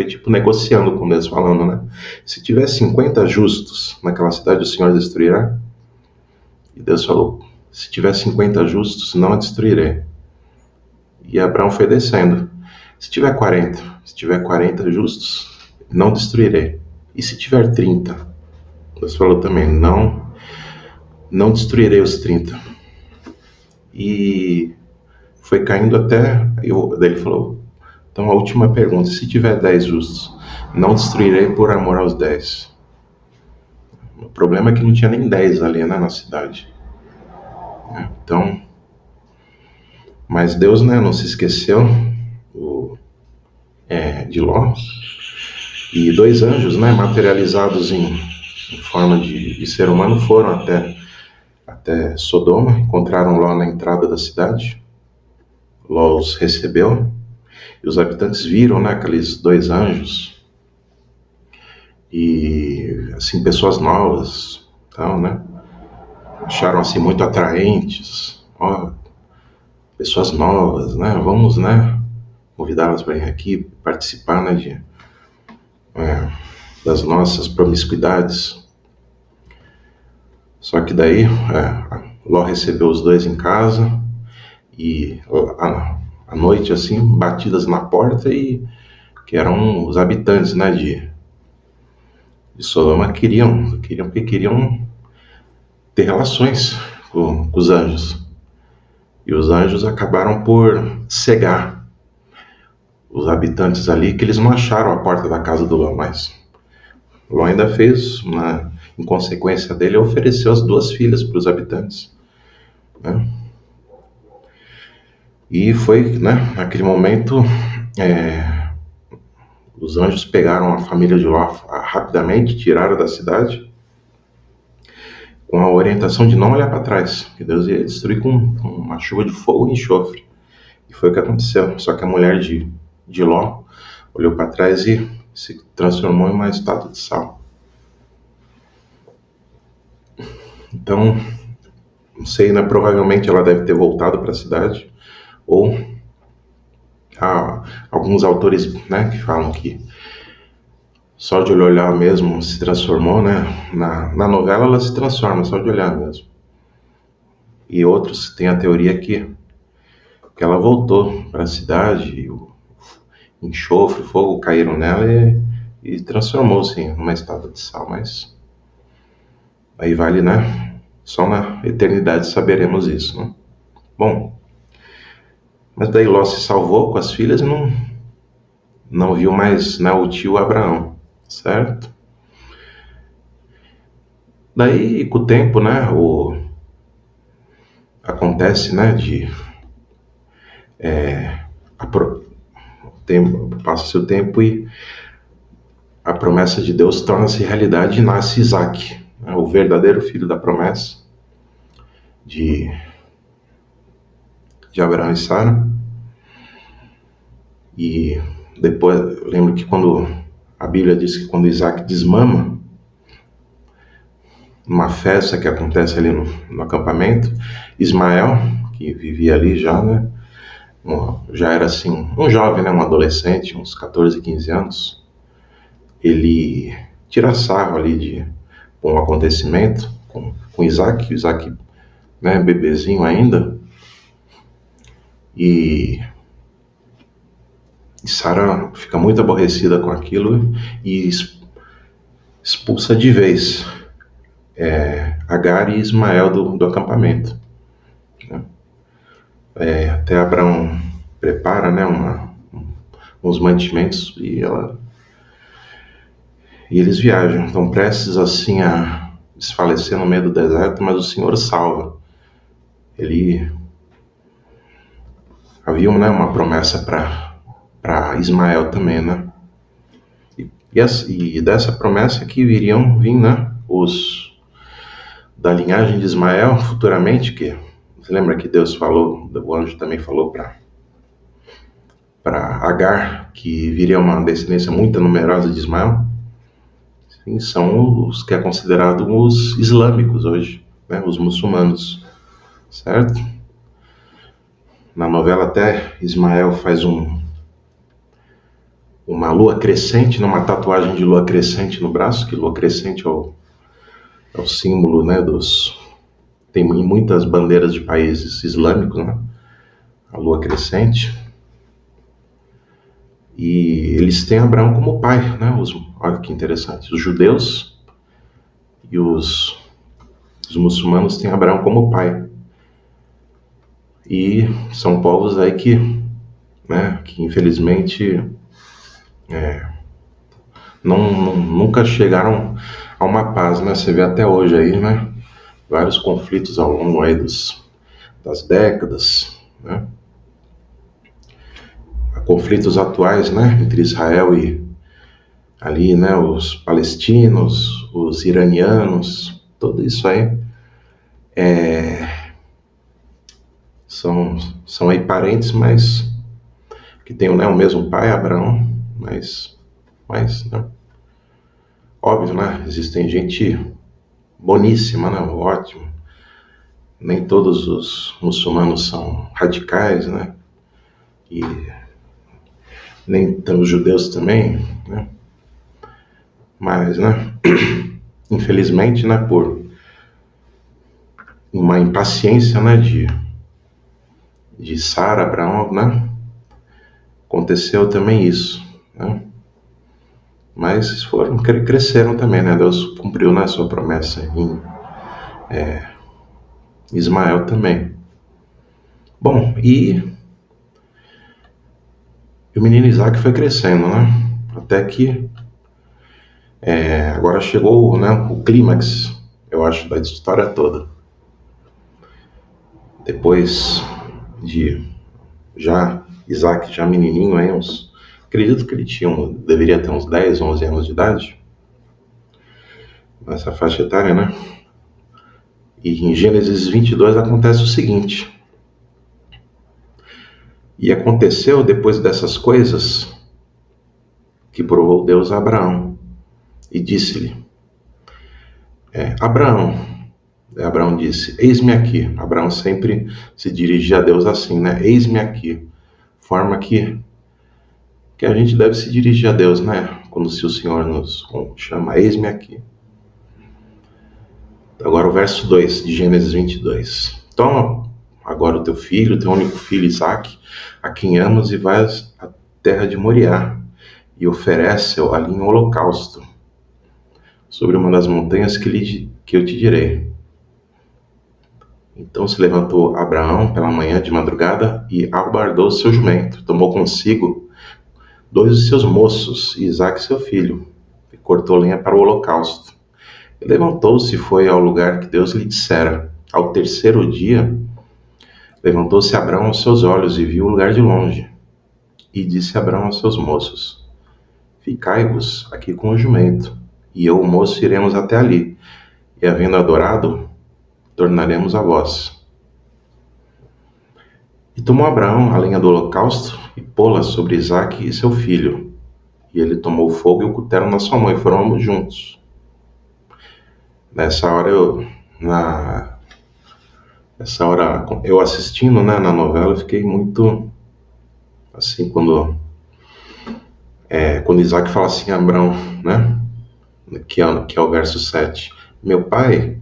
tipo negociando com Deus, falando, né, se tiver 50 justos naquela cidade, o Senhor destruirá? E Deus falou, se tiver 50 justos, não a destruirei. E Abraão foi descendo. Se tiver 40 justos, não destruirei. E se tiver 30? Deus falou também, não destruirei os 30. E foi caindo até... Daí ele falou, então a última pergunta, se tiver 10 justos, não destruirei por amor aos 10. O problema é que não tinha nem 10 ali, né, na cidade. Então... Mas Deus, né, não se esqueceu de Ló. E 2 anjos, né, materializados em forma de ser humano, foram até Sodoma, encontraram Ló na entrada da cidade. Ló os recebeu. E os habitantes viram, né, aqueles 2 anjos. E, assim, pessoas novas, tal, né? Acharam, assim, muito atraentes. Pessoas novas, né? Vamos, né, convidá-las para vir aqui participar, né, das nossas promiscuidades. Só que daí Ló recebeu os 2 em casa e à noite, assim, batidas na porta, e que eram os habitantes, né, de Sodoma, queriam ter relações com os anjos. E os anjos acabaram por cegar os habitantes ali, que eles não acharam a porta da casa do Ló mais. Ló ainda fez, em consequência dele, ofereceu as 2 filhas para os habitantes, né? E foi, né, naquele momento, os anjos pegaram a família de Ló rapidamente, tiraram da cidade, com a orientação de não olhar para trás, que Deus ia destruir com uma chuva de fogo e enxofre. E foi o que aconteceu. Só que a mulher de Ló olhou para trás e se transformou em uma estátua de sal. Então, não sei, né, provavelmente ela deve ter voltado para a cidade, ou há alguns autores, né, que falam que só de olhar mesmo se transformou, né? Na novela ela se transforma, só de olhar mesmo. E outros têm a teoria que ela voltou para a cidade, e o enxofre, o fogo caíram nela e transformou-se numa estátua de sal. Mas aí vale, né? Só na eternidade saberemos isso, né? Bom, mas daí Ló se salvou com as filhas e não viu mais, né, o tio Abraão, certo? Daí, com o tempo, né, acontece, né, passa-se o tempo e a promessa de Deus torna-se realidade e nasce Isaac, né, o verdadeiro filho da promessa de Abraão e Sara. E depois, eu lembro que quando a Bíblia diz que quando Isaac desmama, numa festa que acontece ali no acampamento, Ismael, que vivia ali já, né, já era assim, um jovem, né, um adolescente, uns 14, 15 anos, ele tira sarro ali de um acontecimento com Isaac, né, bebezinho ainda, e Sara fica muito aborrecida com aquilo e expulsa de vez Agar e Ismael do acampamento. Até Abraão prepara, né, uns mantimentos e eles viajam. Estão prestes assim a desfalecer no meio do deserto, mas o Senhor salva. Ele havia, né, uma promessa para Ismael também, né? E dessa promessa que viriam vir, né, os da linhagem de Ismael futuramente, que você lembra que Deus falou, o anjo também falou para Agar que viria uma descendência muito numerosa de Ismael? Sim, são os que é considerado os islâmicos hoje, né, os muçulmanos, certo? Na novela até Ismael faz uma lua crescente, uma tatuagem de lua crescente no braço, que lua crescente é o símbolo, né, tem em muitas bandeiras de países islâmicos, né, a lua crescente. E eles têm Abraão como pai, né, olha que interessante, os judeus e os muçulmanos têm Abraão como pai. E são povos aí que infelizmente nunca chegaram a uma paz, né? Você vê até hoje aí, né? Vários conflitos ao longo aí das décadas, né? Conflitos atuais, né? Entre Israel e ali, né? Os palestinos, os iranianos, tudo isso aí são aí parentes, mas que tem, né, o mesmo pai, Abraão, mas né? Óbvio, né? Existem gente boníssima, né? Ótimo. Nem todos os muçulmanos são radicais, né? E nem os judeus também, né? Mas, né? Infelizmente, né? Por uma impaciência, né? De Sara, Abraão, né? Aconteceu também isso, né? Mas cresceram também, né? Deus cumpriu, né, sua promessa em Ismael também. Bom, e o menino Isaac foi crescendo, né? Até que agora chegou, né, o clímax, eu acho, da história toda. Depois de Isaac já menininho, aí acredito que ele deveria ter uns 10, 11 anos de idade, nessa faixa etária, né? E em Gênesis 22 acontece o seguinte: e aconteceu depois dessas coisas que provou Deus a Abraão e disse-lhe, Abraão disse, eis-me aqui. Abraão sempre se dirigia a Deus assim, né? Eis-me aqui. Forma que a gente deve se dirigir a Deus, né? Quando se o Senhor nos chama, eis-me aqui. Agora o verso 2 de Gênesis 22. Toma agora o teu filho, teu único filho Isaac, a quem amas, e vais à terra de Moriá, e oferece-o ali em holocausto, sobre uma das montanhas que eu te direi. Então se levantou Abraão pela manhã de madrugada e albardou seu jumento, tomou consigo 2 de seus moços e Isaque seu filho, e cortou lenha para o holocausto. E levantou-se e foi ao lugar que Deus lhe dissera. Ao terceiro dia, levantou-se Abraão aos seus olhos e viu o lugar de longe. E disse Abraão aos seus moços, ficai-vos aqui com o jumento, e eu, o moço, iremos até ali, e havendo adorado, tornaremos a vós. E tomou Abraão a lenha do holocausto e pô-la sobre Isaque e seu filho. E ele tomou o fogo e o cutelo na sua mão, e foram ambos juntos. Nessa hora eu assistindo, né, na novela, eu fiquei muito assim, quando Isaque fala assim a Abraão, né, que é o verso 7. Meu pai,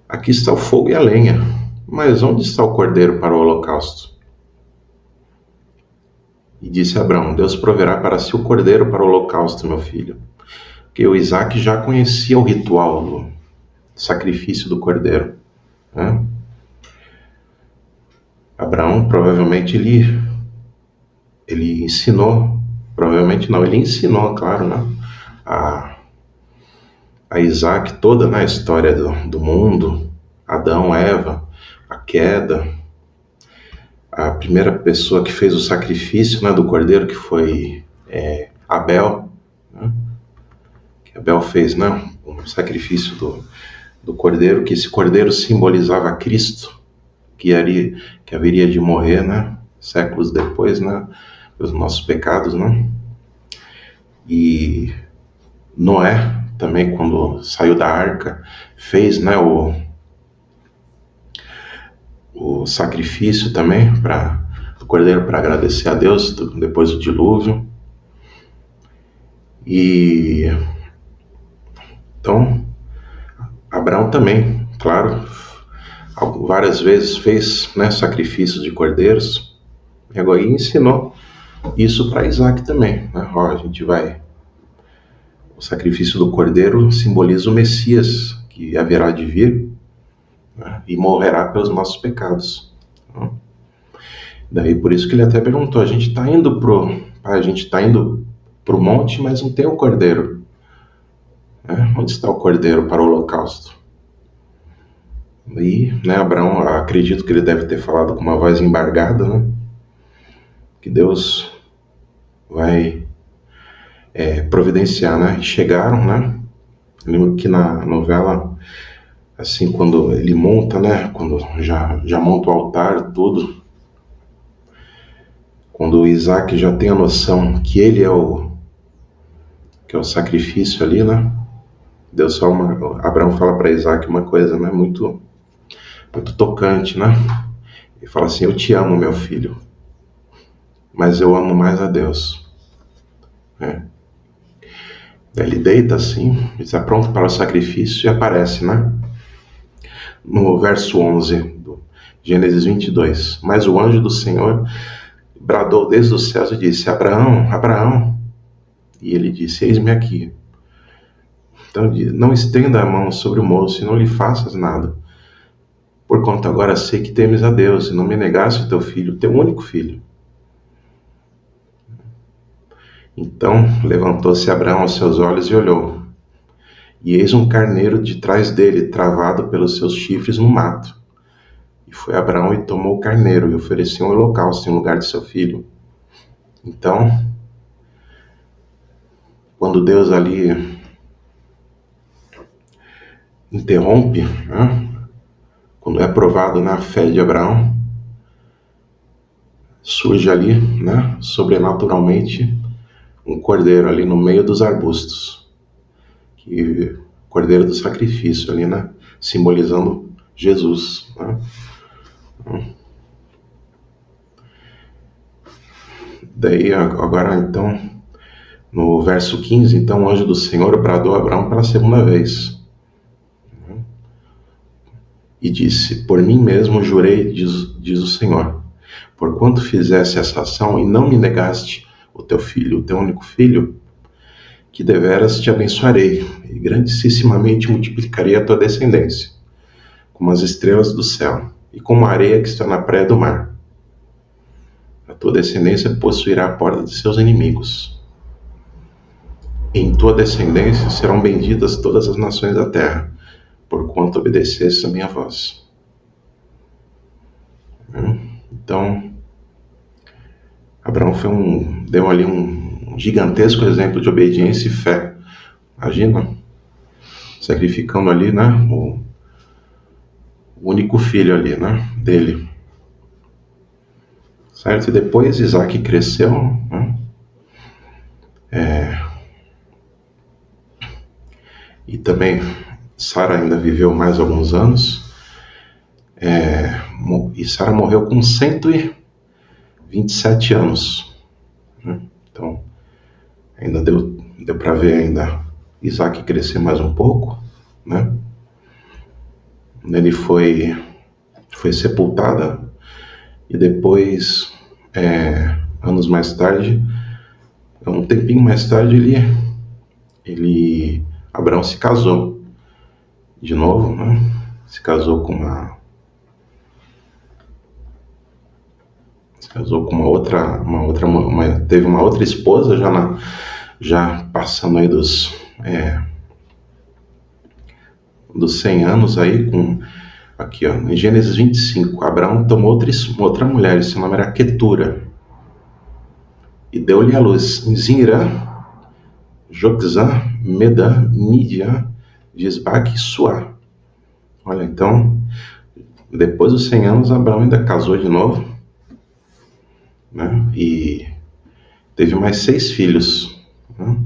aqui está o fogo e a lenha, mas onde está o cordeiro para o holocausto? E disse Abraão, Deus proverá para si o cordeiro para o holocausto, meu filho. Porque o Isaque já conhecia o ritual do sacrifício do cordeiro, né? Abraão provavelmente ele ensinou, provavelmente não, ele ensinou, claro, né, a Isaque toda, né, a história do mundo, Adão, Eva, a queda, a primeira pessoa que fez o sacrifício, né, do cordeiro, que foi Abel, né? Que Abel fez, né, um sacrifício do cordeiro, que esse cordeiro simbolizava Cristo, que haveria de morrer, né, séculos depois, né, pelos nossos pecados, né? E Noé também, quando saiu da arca, fez, né, o sacrifício também do cordeiro para agradecer a Deus depois do dilúvio. E então Abraão também, claro, várias vezes fez, né, sacrifícios de cordeiros, e agora ensinou isso para Isaac também, né? Ó, o sacrifício do cordeiro simboliza o Messias que haverá de vir, né, e morrerá pelos nossos pecados. Né? Daí por isso que ele até perguntou: a gente está indo pro monte, mas não tem o cordeiro. Né? Onde está o cordeiro para o holocausto? E, né, Abraão, acredito que ele deve ter falado com uma voz embargada, né? Que Deus vai providenciar, né? E chegaram, né? Eu lembro que na novela, assim, quando ele monta, né? Quando já monta o altar, tudo. Quando o Isaac já tem a noção que ele é o sacrifício ali, né? Abraão fala para Isaac uma coisa, né? Muito, muito tocante, né? Ele fala assim: eu te amo, meu filho, mas eu amo mais a Deus. Ele deita assim, está pronto para o sacrifício e aparece, né? No verso 11 do Gênesis 22. Mas o anjo do Senhor bradou desde os céus e disse: Abraão, Abraão. E ele disse: eis-me aqui. Então, não estenda a mão sobre o moço e não lhe faças nada, porquanto agora sei que temes a Deus e não me negaste o teu filho, teu único filho. Então levantou-se Abraão aos seus olhos e olhou, e eis um carneiro de trás dele, travado pelos seus chifres no mato. E foi Abraão e tomou o carneiro e ofereceu um holocausto em lugar de seu filho. Então, quando Deus ali interrompe, né, quando é provado na fé de Abraão, surge ali, né, sobrenaturalmente, um cordeiro ali no meio dos arbustos, cordeiro do sacrifício ali, né, simbolizando Jesus, né? Daí agora então, no verso 15, então o anjo do Senhor bradou a Abraão pela segunda vez e disse: por mim mesmo jurei, diz o Senhor, porquanto fizeste essa ação e não me negaste o teu filho, o teu único filho, que deveras te abençoarei e grandissimamente multiplicarei a tua descendência, como as estrelas do céu e como a areia que está na praia do mar. A tua descendência possuirá a porta de seus inimigos. Em tua descendência serão benditas todas as nações da terra, porquanto obedeceste a minha voz. Então, Abraão deu ali um gigantesco exemplo de obediência e fé. Imagina, sacrificando ali, né, o único filho ali, né, dele. Certo? E depois Isaac cresceu, né, e também Sara ainda viveu mais alguns anos, e Sara morreu com 127 anos. Né? Então, ainda deu para ver ainda Isaac crescer mais um pouco, né? Ele foi sepultada e depois, anos mais tarde, um tempinho mais tarde, Abraão se casou de novo, né? Se casou com teve uma outra esposa já passando aí dos 100 anos aí, Aqui, ó, em Gênesis 25, Abraão tomou outra mulher, seu nome era Quetura, e deu-lhe a luz em Zinrã, Joquzã, Medã, Mídia, Gisbaque e Suá. Olha, então, depois dos 100 anos, Abraão ainda casou de novo, né? E teve mais 6 filhos, né?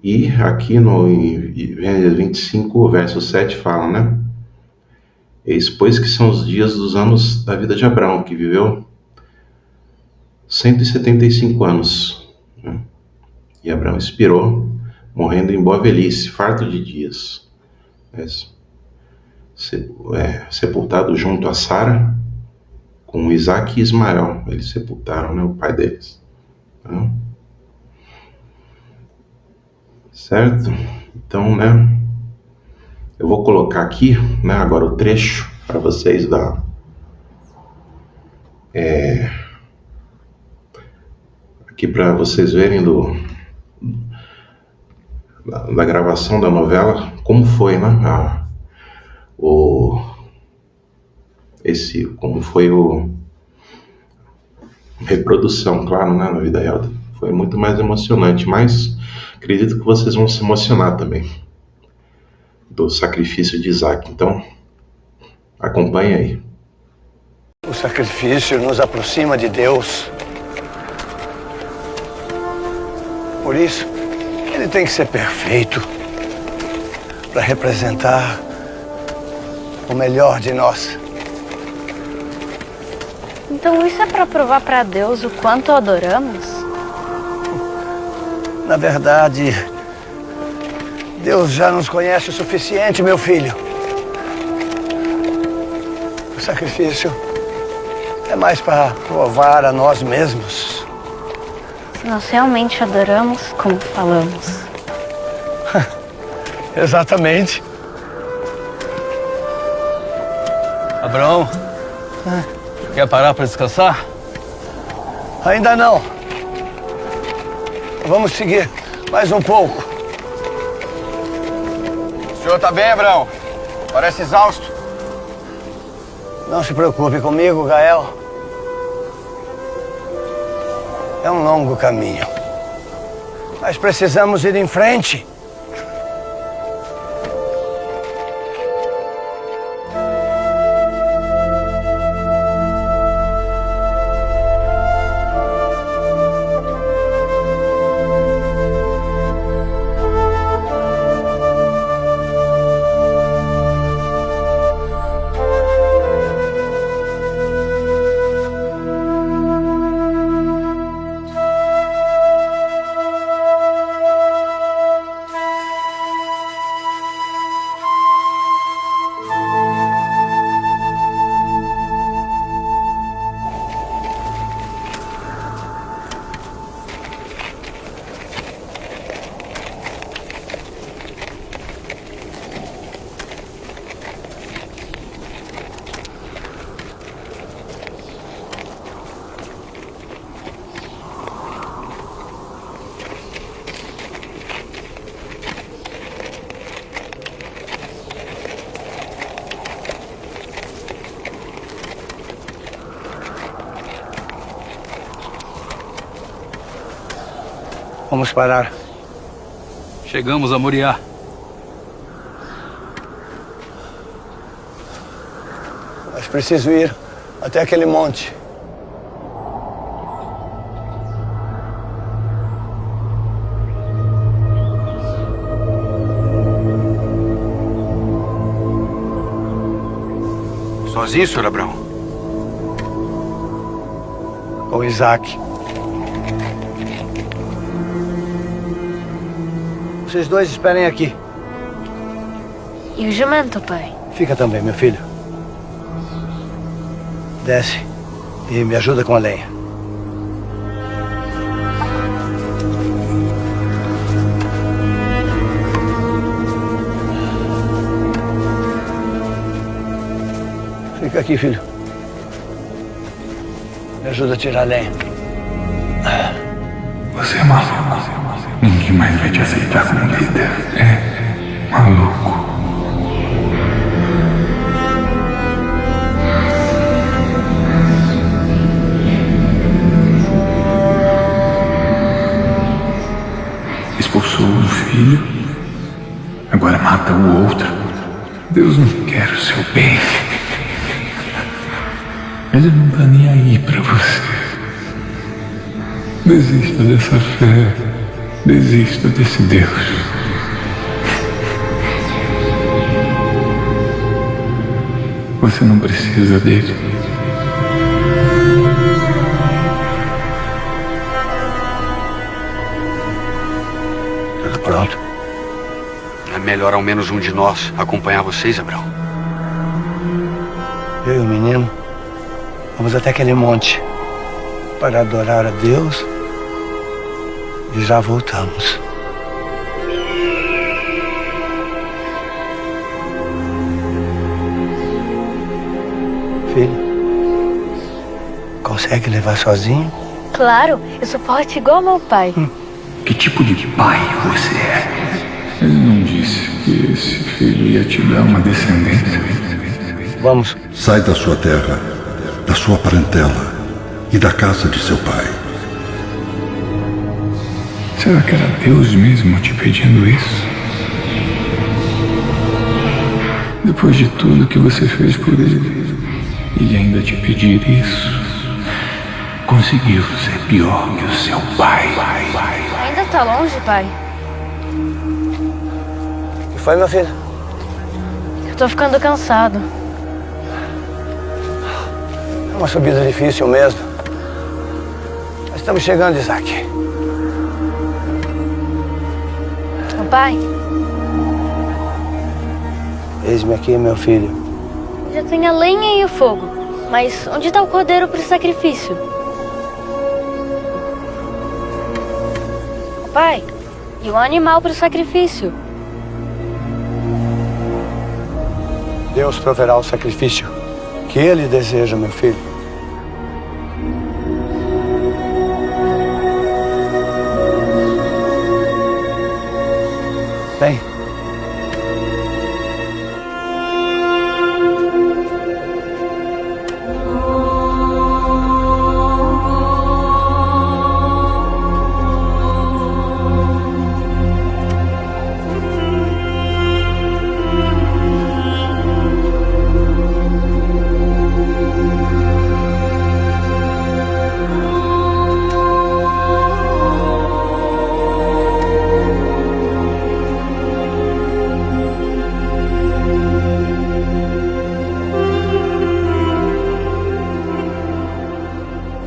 E aqui no Gênesis 25, verso 7 fala, né? Eis, pois, que são os dias dos anos da vida de Abraão, que viveu 175 anos, né? E Abraão expirou, morrendo em boa velhice, farto de dias, sepultado junto a Sara, com Isaac e Ismael. Eles sepultaram, né, o pai deles, né? Certo? Então, né, eu vou colocar aqui, né, agora o trecho para vocês aqui para vocês verem da gravação da novela, como foi, né, como foi reprodução, claro, né, na vida real. Foi muito mais emocionante, mas acredito que vocês vão se emocionar também do sacrifício de Isaac. Então, acompanhe aí. O sacrifício nos aproxima de Deus. Por isso, ele tem que ser perfeito para representar o melhor de nós. Então isso é para provar para Deus o quanto o adoramos? Na verdade, Deus já nos conhece o suficiente, meu filho. O sacrifício é mais para provar a nós mesmos. Se nós realmente adoramos, como falamos. Exatamente. Abraão, quer parar para descansar? Ainda não. Vamos seguir mais um pouco. O senhor tá bem, Abraão? Parece exausto. Não se preocupe comigo, Gael. É um longo caminho. Mas precisamos ir em frente. Vamos parar. Chegamos a Moriá. Mas preciso ir até aquele monte. Sozinho, senhor Abraão? Com Isaac. Vocês dois esperem aqui. E o jumento, pai? Fica também, meu filho. Desce e me ajuda com a lenha. Fica aqui, filho. Me ajuda a tirar a lenha. Você é maluco. Ninguém mais vai te aceitar como líder. É maluco. Expulsou um filho, agora mata o outro. Deus não quer o seu bem. Ele não tá nem aí pra você. Desista dessa fé. Desista desse Deus. Você não precisa dele. Tudo pronto. É melhor ao menos um de nós acompanhar vocês, Abraão. Eu e o menino vamos até aquele monte para adorar a Deus e já voltamos. Filho, consegue levar sozinho? Claro, eu sou forte igual meu pai. Que tipo de pai você é? Ele não disse que esse filho ia te dar uma descendência? Vamos. Sai da sua terra, da sua parentela e da casa de seu pai. Será que era Deus mesmo te pedindo isso? Depois de tudo que você fez por ele ainda te pedir isso? Conseguiu ser pior que o seu pai. Ainda tá longe, pai. O que foi, meu filho? Eu tô ficando cansado. É uma subida difícil mesmo. Mas estamos chegando, Isaac. Ô, pai, Eis-me aqui, meu filho. já tem a lenha e o fogo. Mas onde tá o cordeiro pro sacrifício? Ô, pai, e o animal pro sacrifício? Deus proverá o sacrifício que ele deseja, meu filho. Bem.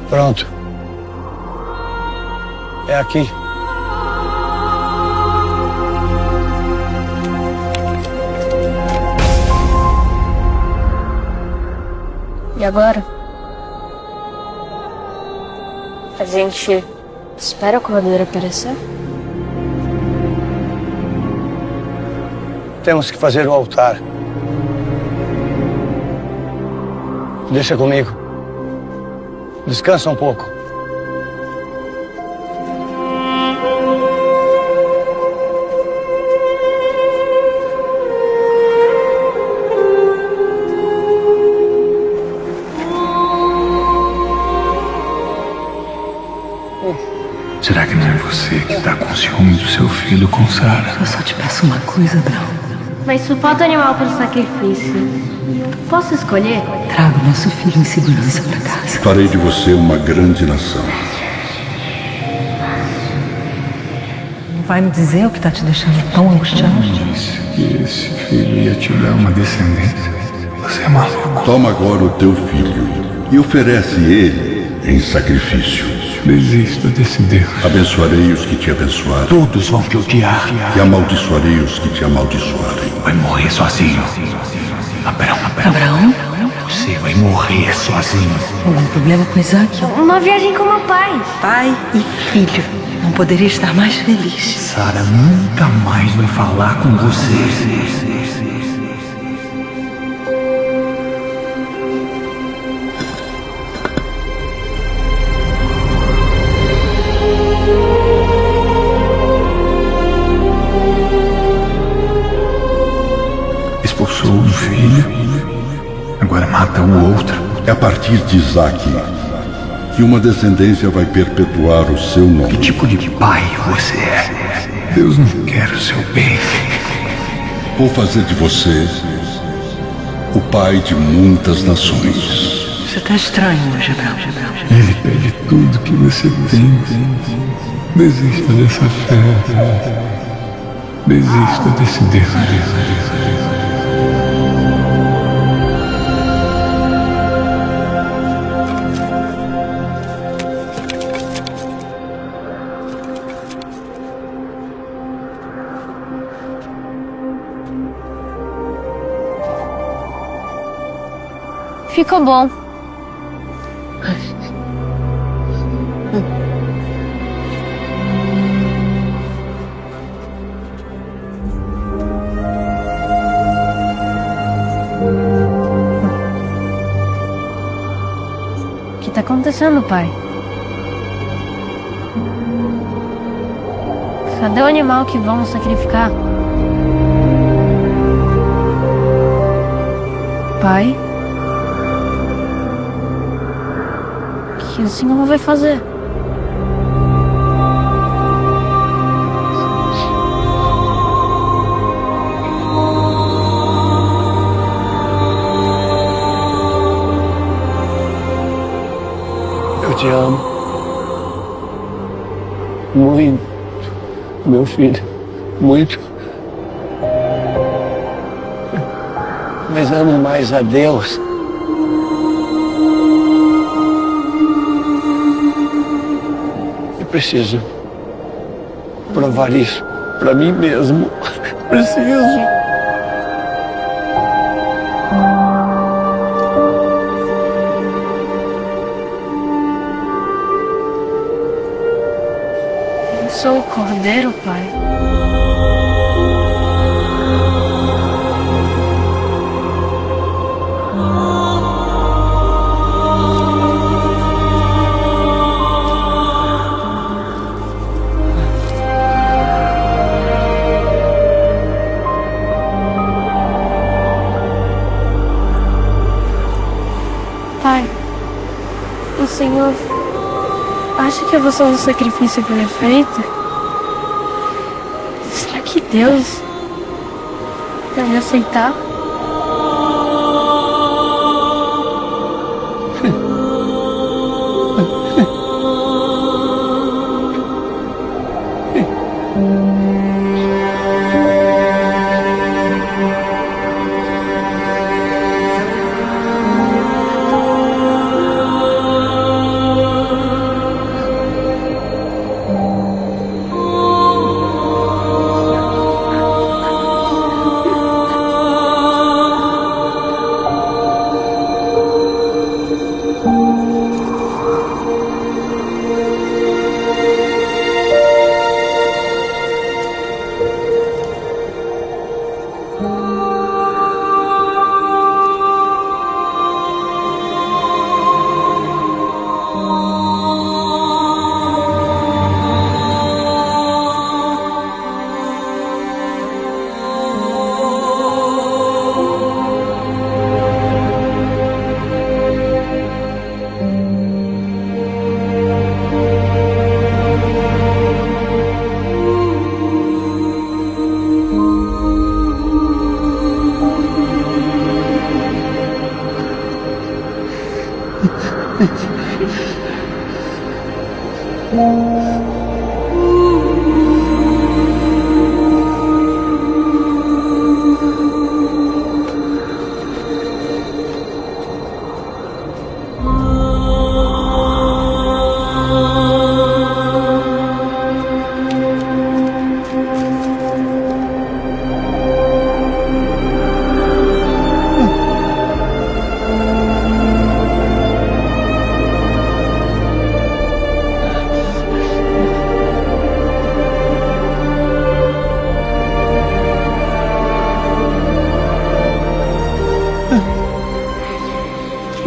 Pronto. É aqui. E agora? A gente espera o cordeiro aparecer? Temos que fazer o altar. Deixa comigo. Descansa um pouco. Será que não é você que está com ciúme do seu filho com Sara? Eu só te peço uma coisa, Abraão. Mas se falta animal para o sacrifício, posso escolher? Traga o nosso filho em segurança para casa. Farei de você uma grande nação. Vai me dizer o que está te deixando tão angustiado? Disse que esse filho ia te dar uma descendência. Você é maluco. Toma agora o teu filho e oferece ele em sacrifício. Desista desse Deus. Abençoarei os que te abençoarem Todos vão te odiar. e amaldiçoarei os que te amaldiçoarem. Vai morrer sozinho. Abraão. Abraão? Você vai morrer sozinho. Algum problema com Isaac? Uma viagem com meu pai. Pai e filho. Não poderia estar mais feliz. Sara nunca mais vai falar com você. Expulsou um filho, agora mata o outro. É a partir de Isaac que uma descendência vai perpetuar o seu Que nome. tipo de pai você é? Deus não quer o seu bem. Vou fazer de você o pai de muitas nações. Você tá estranho, Gabriel. Ele pede tudo que você tem. Desista dessa fé. Desista desse Deus. Ficou bom. O que tá acontecendo, pai? Cadê o animal que vamos sacrificar? Pai? O que o senhor vai fazer? Eu te amo. Muito, meu filho. Muito. Mas amo mais a Deus. Eu preciso provar isso para mim mesmo. Preciso. Eu sou o cordeiro, pai. Pai, o senhor acha que eu vou ser um sacrifício perfeito? Será que Deus vai me aceitar?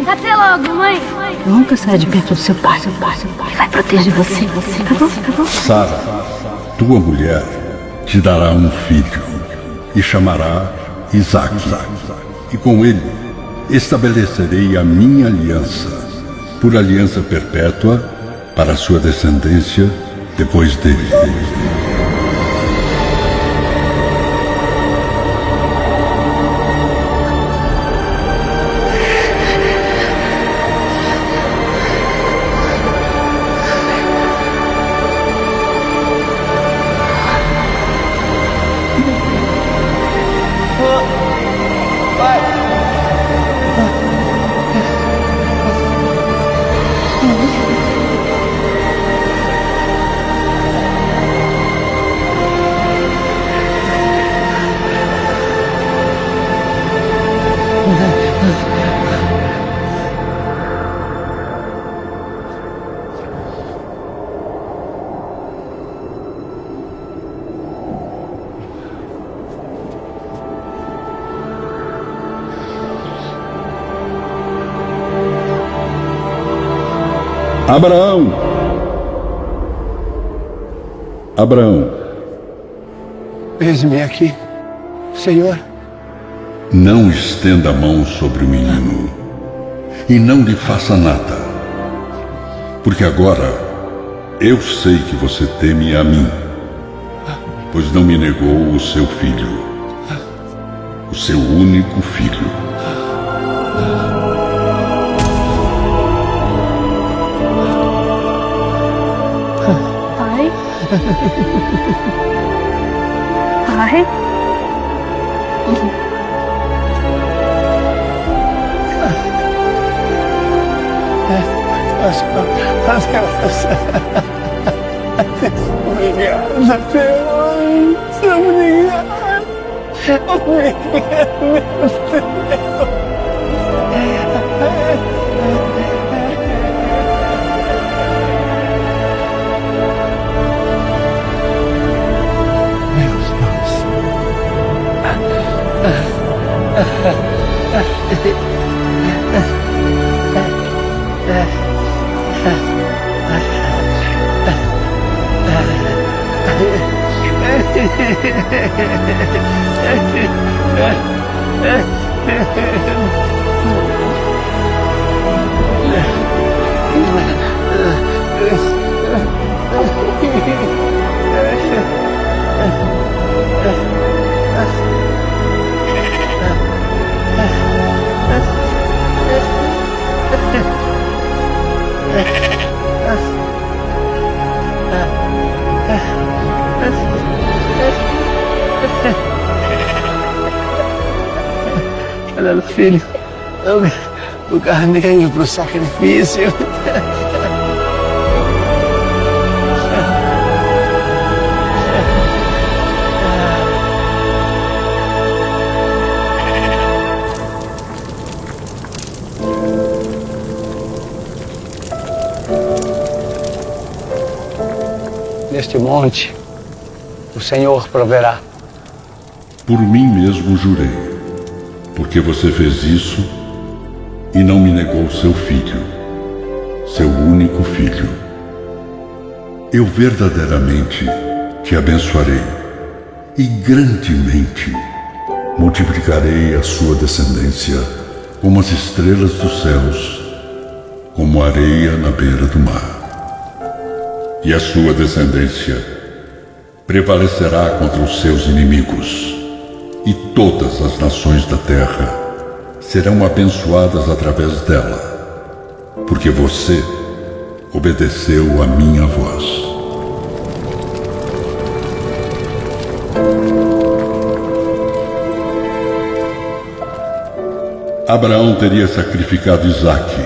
Até logo, mãe. Nunca saia de perto do seu pai. Ele vai proteger você. Tá bom? Sara, tua mulher te dará um filho e chamará Isaac. E com ele estabelecerei a minha aliança, por aliança perpétua para a sua descendência depois dele. Abraão! Abraão! Eis-me aqui, Senhor. Não estenda a mão sobre o menino e não lhe faça nada, porque agora eu sei que você teme a mim, pois não me negou o seu filho, o seu único filho. Pai? Pai? Obrigada, Deus. Obrigada. Obrigada, meu Deus. Olha, filho, o carneiro para o sacrifício. Neste monte, o Senhor proverá. Por mim mesmo jurei, porque você fez isso e não me negou seu filho, seu único filho. Eu verdadeiramente te abençoarei e grandemente multiplicarei a sua descendência como as estrelas dos céus, como a areia na beira do mar. E a sua descendência prevalecerá contra os seus inimigos, e todas as nações da terra serão abençoadas através dela, porque você obedeceu a minha voz. Abraão teria sacrificado Isaque,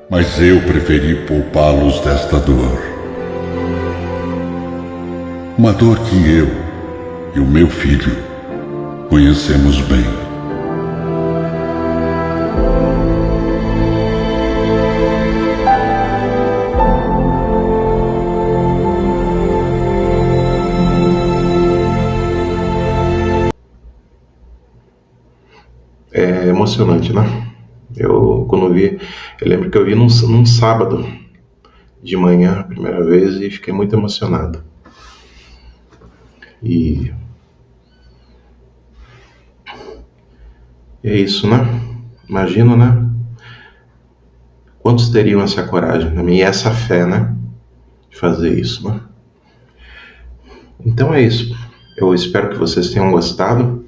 mas eu preferi poupá-los desta dor. Uma dor que eu e o meu filho conhecemos bem. É emocionante, né? Quando vi, eu lembro que eu vi num sábado de manhã, a primeira vez, e fiquei muito emocionado. E é isso, né? Imagino, né? Quantos teriam essa coragem, né? E essa fé, né? De fazer isso, né? Então é isso. Eu espero que vocês tenham gostado.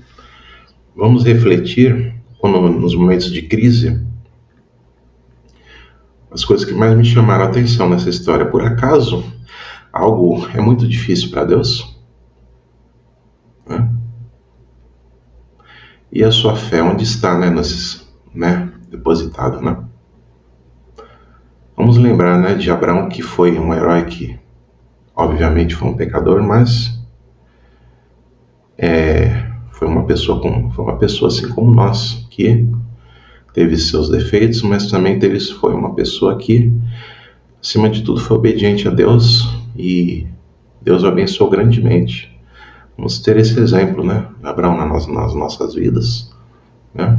Vamos refletir nos momentos de crise, as coisas que mais me chamaram a atenção nessa história. Por acaso, algo é muito difícil para Deus? Né? E a sua fé, onde está, depositada, né? Vamos lembrar, né, de Abraão, que foi um herói que, obviamente, foi um pecador, mas foi uma pessoa assim como nós, que teve seus defeitos, mas também foi uma pessoa que, acima de tudo, foi obediente a Deus, e Deus o abençoou grandemente. Vamos ter esse exemplo, né, Abraão nas nossas vidas, né?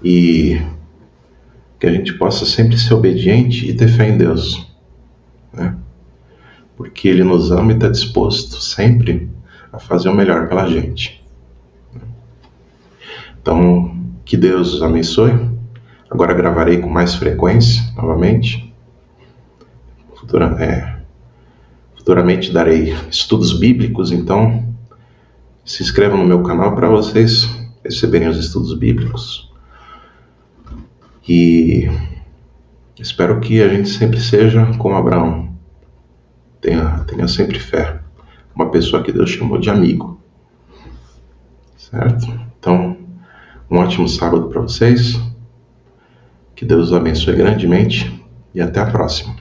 E que a gente possa sempre ser obediente e ter fé em Deus, né? Porque Ele nos ama e está disposto sempre a fazer o melhor pela gente. Então, que Deus os abençoe. Agora gravarei com mais frequência, novamente. Futuramente darei estudos bíblicos, então se inscrevam no meu canal para vocês receberem os estudos bíblicos. E espero que a gente sempre seja como Abraão. Tenha sempre fé. Uma pessoa que Deus chamou de amigo. Certo? Então, um ótimo sábado para vocês. Que Deus os abençoe grandemente. E até a próxima.